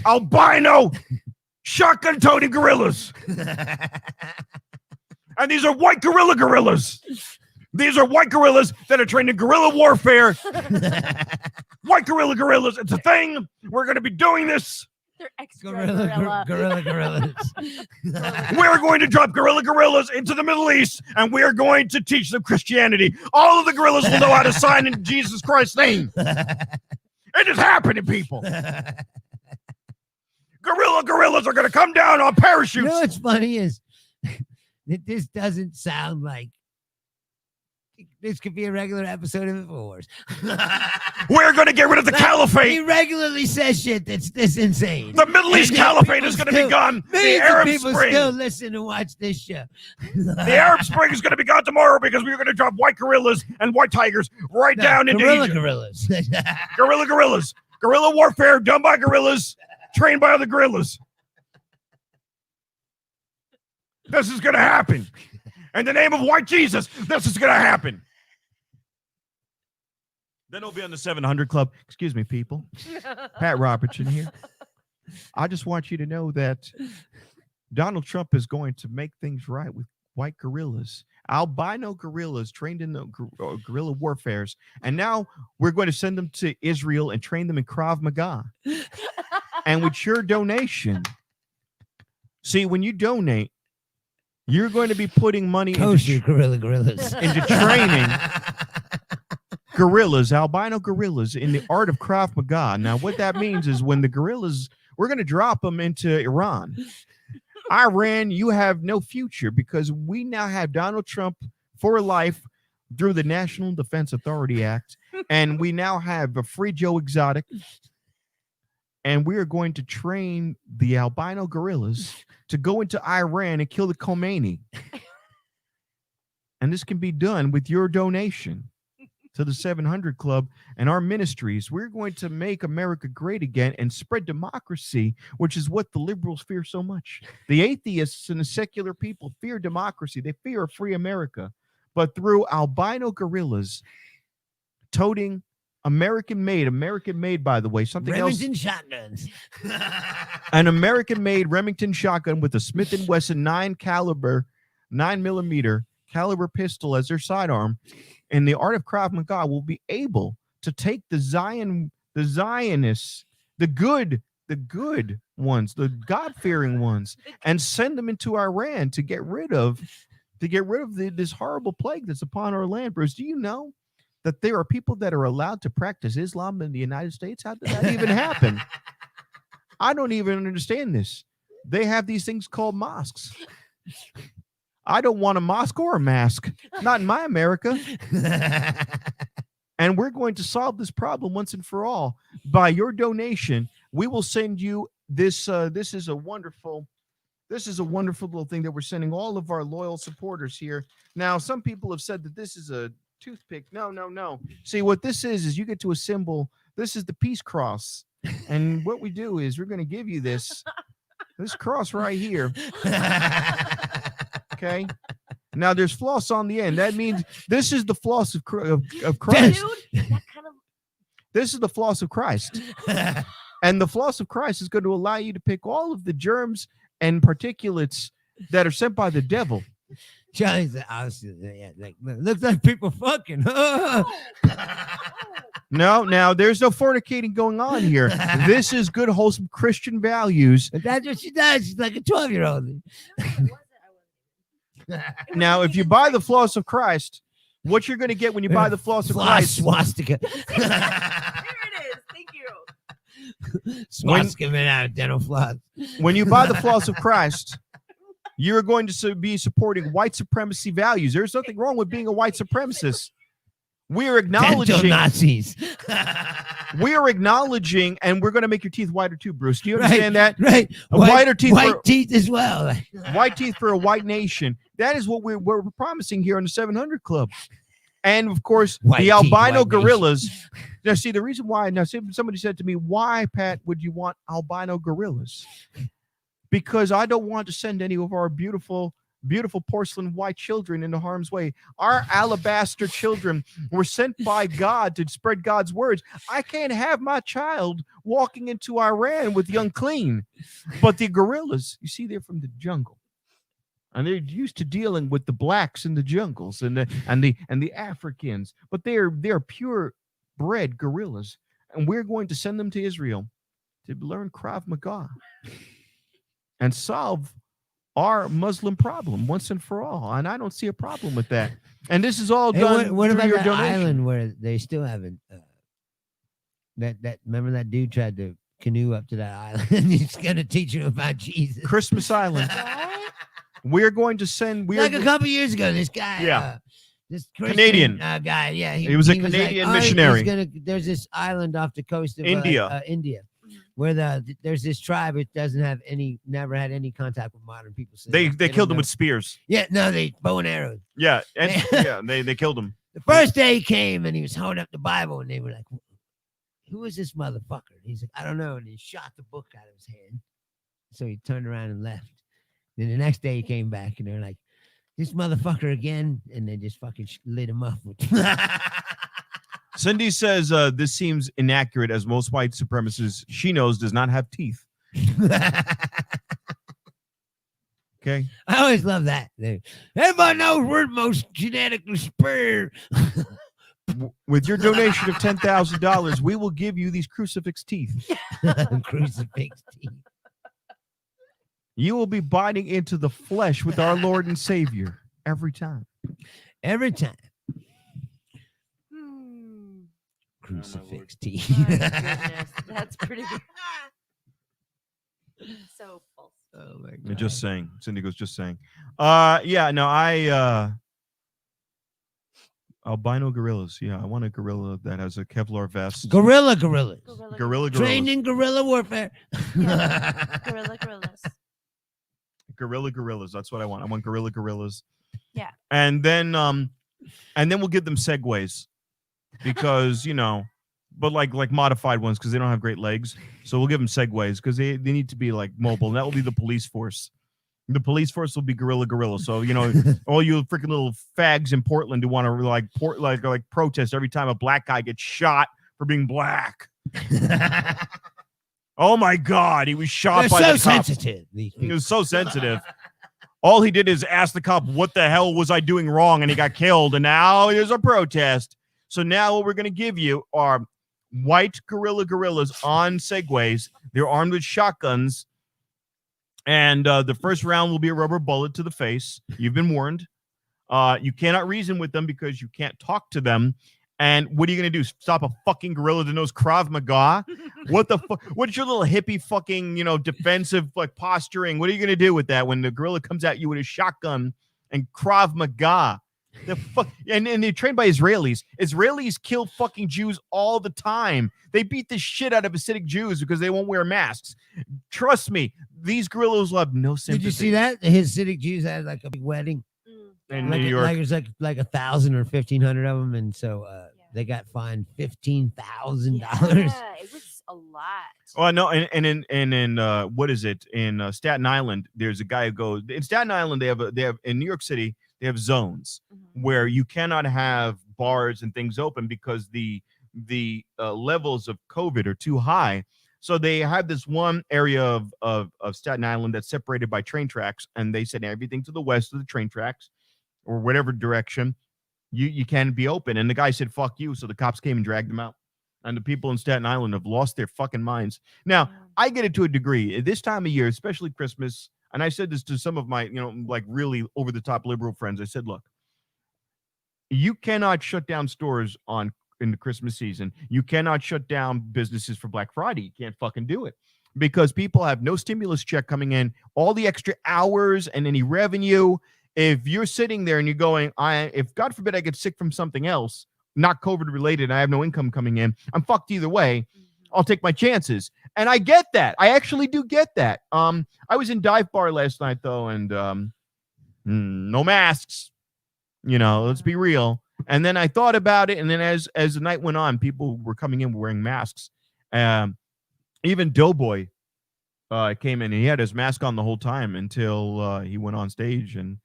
albino shotgun-toting gorillas. And these are white gorillas. These are white gorillas that are trained in guerrilla warfare. White gorillas. It's a thing. We're going to be doing this. They're extra gorilla. Gorillas. We're going to drop gorillas into the Middle East, and we are going to teach them Christianity. All of the gorillas will know how to sign in Jesus Christ's name. It is happening, people. Gorillas are going to come down on parachutes. You know what's funny is that this doesn't sound like this could be a regular episode of InfoWars. We're going to get rid of the caliphate. He regularly says shit that's this insane. The Middle East caliphate is going to be gone. The Arab people Spring. Still listen and watch this show. The Arab Spring is going to be gone tomorrow because we're going to drop white gorillas and white tigers down into Egypt. Gorillas. Gorillas. Guerrilla warfare done by gorillas, trained by other gorillas. This is going to happen. In the name of white Jesus, this is going to happen. Then he'll be on the 700 Club. Excuse me, people. Pat Robertson here. I just want you to know that Donald Trump is going to make things right with white guerrillas, albino guerrillas trained in the guerrilla warfares. And now we're going to send them to Israel and train them in Krav Maga. And with your donation, see, when you donate, you're going to be putting money Kosher gorillas into training gorillas, albino gorillas, in the art of Krav Maga. Now, what that means is when the gorillas, we're going to drop them into Iran. Iran, you have no future because we now have Donald Trump for life through the National Defense Authority Act, and we now have a free Joe Exotic, and we are going to train the albino gorillas to go into Iran and kill the Khomeini. And this can be done with your donation to the 700 Club and our ministries. We're going to make America great again and spread democracy, which is what the liberals fear so much. The atheists and the secular people fear democracy. They fear a free America. But through albino gorillas toting American made, by the way, something Remington else. shotguns. An American-made Remington shotgun with a Smith & Wesson 9mm caliber pistol as their sidearm. And the art of Krav Maga will be able to take the Zionists, the good ones, the God-fearing ones, and send them into Iran to get rid of this horrible plague that's upon our land. Bruce, do you know that there are people that are allowed to practice Islam in the United States? How did that even happen? I don't even understand this. They have these things called mosques. I don't want a mosque or a mask. Not in my America. And we're going to solve this problem once and for all. By your donation, we will send you this. This is a wonderful little thing that we're sending all of our loyal supporters here. Now, some people have said that this is a toothpick. No. See, what this is you get to assemble. This is the peace cross. And what we do is we're going to give you this cross right here. Okay. Now there's floss on the end. That means this is the floss of Christ. Dude, that kind of... This is the floss of Christ. And the floss of Christ is going to allow you to pick all of the germs and particulates that are sent by the devil. Charlie's the opposite. Yeah, like, looks like people fucking. No, now there's no fornicating going on here. This is good, wholesome Christian values. That's what she does. She's like a 12-year-old. Now, if you buy the floss of Christ, what you're going to get when you buy the floss of Christ? Swastika. There it is. Thank you. Swastika made out of dental floss. When you buy the floss of Christ, you're going to be supporting white supremacy values. There's nothing wrong with being a white supremacist. We are acknowledging dental Nazis. We are acknowledging, and we're going to make your teeth whiter too, Bruce. Do you understand that? Right. Whiter teeth. White teeth as well. White teeth for a white nation. That is what we're promising here on the 700 Club. And of course, White the teeth, albino white gorillas. Now, see, the reason why, somebody said to me, why, Pat, would you want albino gorillas? Because I don't want to send any of our beautiful porcelain white children into harm's way. Our alabaster children were sent by God to spread God's words. I can't have my child walking into Iran with the unclean. But the gorillas, you see, they're from the jungle. And they're used to dealing with the blacks in the jungles and the Africans. But they're purebred gorillas. And we're going to send them to Israel to learn Krav Maga and solve our Muslim problem once and for all. And I don't see a problem with that. And this is all done what through about your that donation. island where they still haven't remember that dude tried to canoe up to that island and he's gonna teach you about Jesus. Christmas Island. We're going to send Like a couple years ago, this guy this Christian, Canadian guy, he was a Canadian missionary. There's this island off the coast of India. India, where there's this tribe that doesn't have never had any contact with modern people. So They don't killed him know. with spears. Yeah, no, they bow and arrows. Yeah, and they killed him. The first day he came and he was holding up the Bible and they were like, "Who is this motherfucker?" And he's like, "I don't know," and he shot the book out of his hand. So he turned around and left. Then the next day he came back and they're like, this motherfucker again, and they just fucking lit him up. Cindy says this seems inaccurate as most white supremacists she knows does not have teeth. Okay. I always love that. Everybody knows we're the most genetically superior. With your donation of $10,000, we will give you these crucifix teeth. Crucifix teeth. You will be biting into the flesh with our Lord and Savior every time. Every time. Hmm. Crucifix teeth. My goodness, that's pretty good. So false. Oh my You're God. just saying. Cindy goes, just saying. Yeah, no, albino gorillas. Yeah, I want a gorilla that has a Kevlar vest. Gorillas. Gorilla Trained gorillas. in guerrilla warfare. Gorillas. Gorilla gorillas. That's what I want. I want gorilla gorillas. Yeah. And then we'll give them segways because, but like modified ones because they don't have great legs. So we'll give them segways because they need to be like mobile. And that will be the police force. The police force will be gorilla. So, all you freaking little fags in Portland who want to like protest every time a black guy gets shot for being black. Oh my God, he was shot by the cops. Sensitive. These He people. was so sensitive. All he did is ask the cop, what the hell was I doing wrong? And he got killed. And now there's a protest. So now what we're going to give you are white gorillas on segways. They're armed with shotguns. And the first round will be a rubber bullet to the face. You've been warned. You cannot reason with them because you can't talk to them. And what are you going to do? Stop a fucking gorilla that knows Krav Maga? What the fuck? What's your little hippie fucking, defensive like posturing? What are you going to do with that when the gorilla comes at you with a shotgun and Krav Maga? The fuck? And they're trained by Israelis. Israelis kill fucking Jews all the time. They beat the shit out of Hasidic Jews because they won't wear masks. Trust me, these gorillas will have no sympathy. Did you see that? His Hasidic Jews had like a big wedding. In Like New York. Like it was like 1,000 or 1,500 of them, and so they got fined $15,000. Yeah, it was a lot. Oh no, and in what is it in Staten Island? There's a guy who goes in Staten Island. They have in New York City. They have zones where you cannot have bars and things open because the levels of COVID are too high. So they have this one area of Staten Island that's separated by train tracks, and they said everything to the west of the train tracks or whatever direction you can be open. And the guy said, fuck you. So the cops came and dragged him out. And the people in Staten Island have lost their fucking minds. Now, I get it to a degree. At this time of year, especially Christmas, and I said this to some of my, like really over the top liberal friends. I said, look, you cannot shut down stores in the Christmas season. You cannot shut down businesses for Black Friday. You can't fucking do it because people have no stimulus check coming in, all the extra hours and any revenue. If you're sitting there and you're going, if God forbid I get sick from something else, not COVID related, and I have no income coming in, I'm fucked either way. I'll take my chances. And I get that. I actually do get that. I was in Dive Bar last night though, and no masks. Let's be real. And then I thought about it, and then as the night went on, people were coming in wearing masks. Even Doughboy came in, and he had his mask on the whole time until he went on stage, and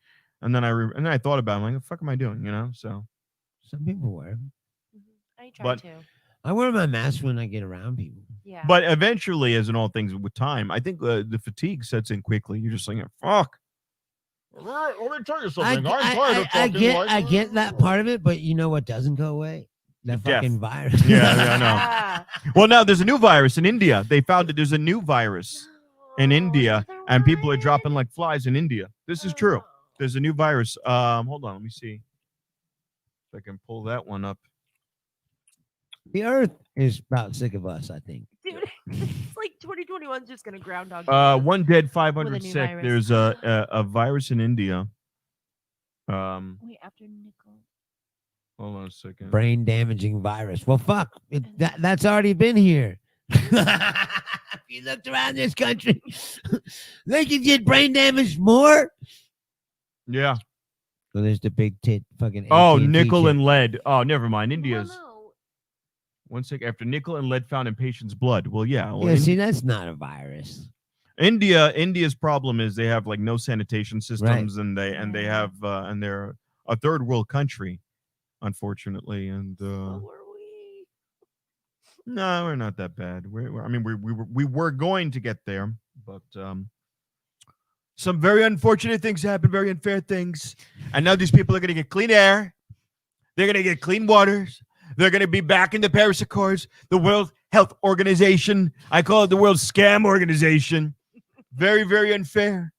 then I thought about it. I'm like, what the fuck am I doing? So some people wear them. I try to. I wear my mask when I get around people. Yeah. But eventually, as in all things with time, I think the fatigue sets in quickly. You're just like, fuck. Let me tell you something. I get that part of it, but you know what doesn't go away? That Death. fucking virus. Yeah, I know. Well, now there's a new virus in India. They found that there's a new virus in India, and people are dropping like flies in India. This is true. There's a new virus. Hold on, let me see if I can pull that one up. The Earth is about sick of us, I think. Dude, it's like 2021 is just gonna groundhog. One dead, With 500 a new sick. virus. There's a virus in India. Wait, after nickel. Hold on a second. Brain damaging virus. Well, fuck. That's already been here. If you looked around this country, they could get brain damaged more. Yeah. So there's the big tit fucking. Oh, AT&T nickel chip. and lead. Oh, never mind. India's. No. 1 sec. After nickel and lead found in patient's blood. Well, yeah. Well, Yeah, see, that's not a virus. India's problem is they have like no sanitation systems, and they have and they're a third world country, unfortunately. And So were we. no, we're not that bad. I mean, we were going to get there, but some very unfortunate things happen, very unfair things, and now these people are going to get clean air. They're going to get clean waters. They're going to be back in the Paris Accords, the World Health Organization. I call it the World Scam Organization. Very, very unfair.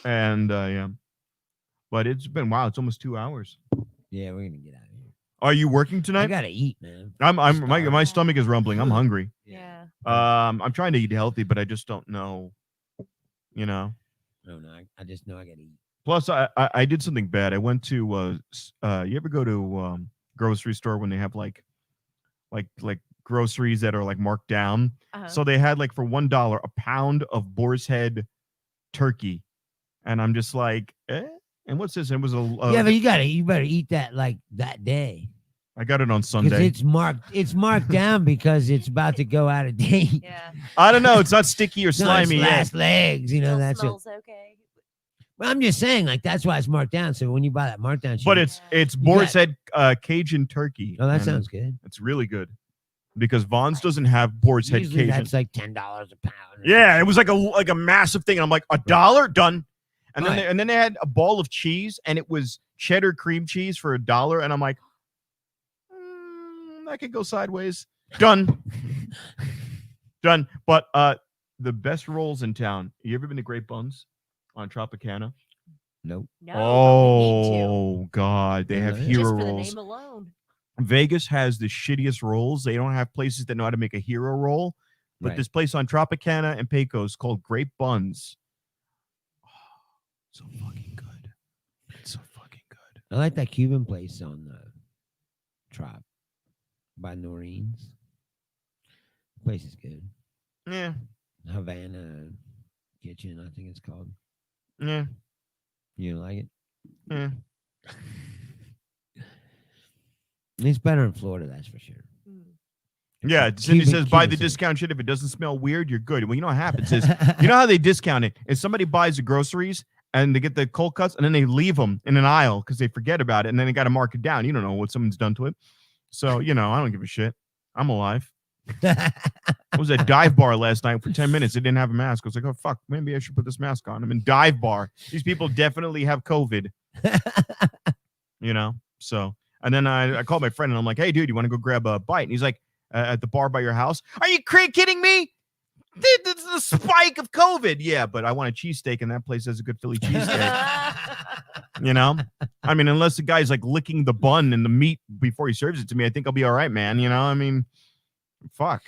And yeah, but it's been wow. It's almost 2 hours. Yeah, we're gonna get out of here. Are you working I tonight? gotta eat, man. My stomach is rumbling. I'm hungry. Yeah. I'm trying to eat healthy, but I just don't know. You know. No, I just know I gotta eat. Plus, I did something bad. I went to you ever go to grocery store when they have like groceries that are like marked down? So they had like for $1 a pound of boar's head turkey, and I'm just like, and what's this? It was a yeah, but you better eat that like that day. I got it on Because Sunday. it's marked down because it's about to go out of date. Yeah. I don't know. It's not sticky or slimy. It's yet. last legs, you know. Still That's it. smells okay. But I'm just saying, like that's why it's marked down. So when you buy that marked down, But shit, it's boar's head Cajun turkey. oh, that and sounds good. It's really good because Vaughn's doesn't have boar's head Usually Cajun. that's like $10 a pound. Yeah, it was like a massive thing, and I'm like $1 done. And Right. then they had a ball of cheese, and it was cheddar cream cheese for $1, and I'm like, that could go sideways. Done. Done. But the best rolls in town. You ever been to Great Buns on Tropicana? Nope. No. but we need to. Oh God, they have Just hero Just for the rolls. name alone. Vegas has the shittiest rolls. They don't have places that know how to make a hero roll. But Right. this place on Tropicana and Pecos called Great Buns. Oh, so fucking good. It's so fucking good. I like that Cuban place on the Trop by Noreen's. Place is good. Yeah. Havana Kitchen, I think it's called. Yeah. You don't like it? Yeah. It's better in Florida, that's for sure. Mm. Yeah. Cindy says, buy the Cuban food. discount shit. If it doesn't smell weird, you're good. Well, you know what happens is, you know how they discount it? If somebody buys the groceries and they get the cold cuts and then they leave them in an aisle because they forget about it and then they got to mark it down. You don't know what someone's done to it. So, you know, I don't give a shit. I'm alive. I was at Dive Bar last night for 10 minutes. They didn't have a mask. I was like, oh, fuck, maybe I should put this mask on. I'm in Dive Bar. These people definitely have COVID, you know? So, and then I called my friend and I'm like, hey, dude, you want to go grab a bite? And he's like, at the bar by your house? Are you kidding me? This is the spike of COVID. Yeah, but I want a cheesesteak and that place has a good Philly cheesesteak. You know? I mean, unless the guy's like licking the bun and the meat before he serves it to me, I think I'll be all right, man. You know? I mean, fuck.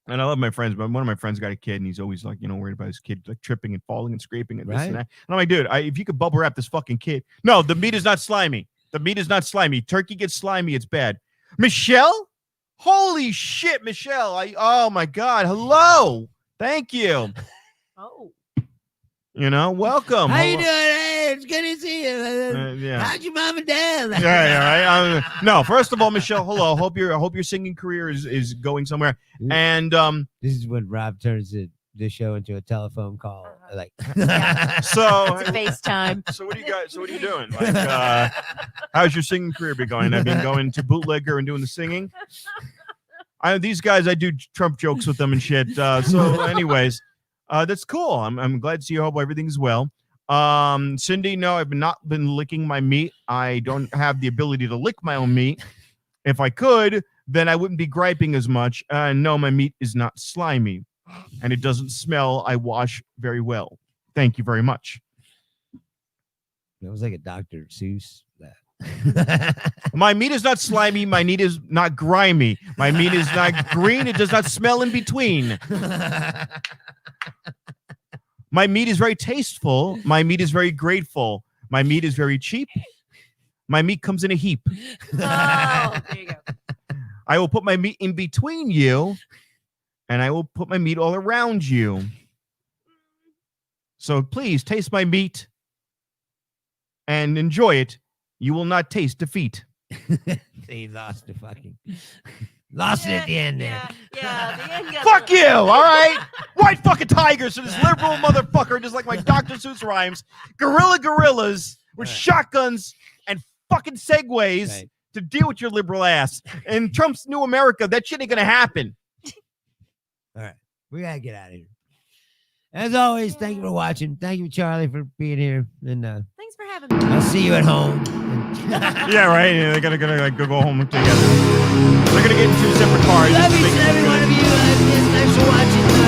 And I love my friends, but one of my friends got a kid and he's always like, you know, worried about his kid like tripping and falling and scraping and this and that. And I'm like, dude, if you could bubble wrap this fucking kid. No, the meat is not slimy. The meat is not slimy. Turkey gets slimy. It's bad. Michelle? Holy shit, Michelle. Oh my God. Hello. Thank you. Oh. You know, welcome. How you Hello. doing? Hey, it's good to see you. Yeah. How'd your mom and dad? Yeah, right. No, first of all, Michelle, hello. Hope your singing career is going somewhere. And This is when Rob turns the show into a telephone call. Like, so It's a FaceTime. So what do you guys? So what are you doing? Like, how's your singing career been going? I've been going to Bootlegger and doing the singing. These guys, I do Trump jokes with them and shit. So, anyways, that's cool. I'm glad to see you. Hope everything's well. Cindy, no, I've not been licking my meat. I don't have the ability to lick my own meat. If I could, then I wouldn't be griping as much. No, my meat is not slimy, and it doesn't smell. I wash very well. Thank you very much. it was like a Dr. Seuss. That. My meat is not slimy. My meat is not grimy. My meat is not green. It does not smell in between. My meat is very tasteful. My meat is very grateful. My meat is very cheap. My meat comes in a heap. Oh, there you go. I will put my meat in between you, and I will put my meat all around you. So please taste my meat and enjoy it. You will not taste defeat. He lost the fucking. Lost it at the end there. Yeah, the end got Fuck you, all right? White fucking tigers for this liberal motherfucker, just like my Dr. Seuss rhymes. Gorillas with shotguns and fucking segways Right. to deal with your liberal ass. In Trump's new America, that shit ain't gonna happen. All right. We got to get out of here. As always, thank you for watching. Thank you, Charlie, for being here. And Thanks for having me. I'll see you at home. Yeah, right. Yeah, they gotta like, go home together. They're gonna get in 2 separate cars. Love each and every one of you. Thanks for watching.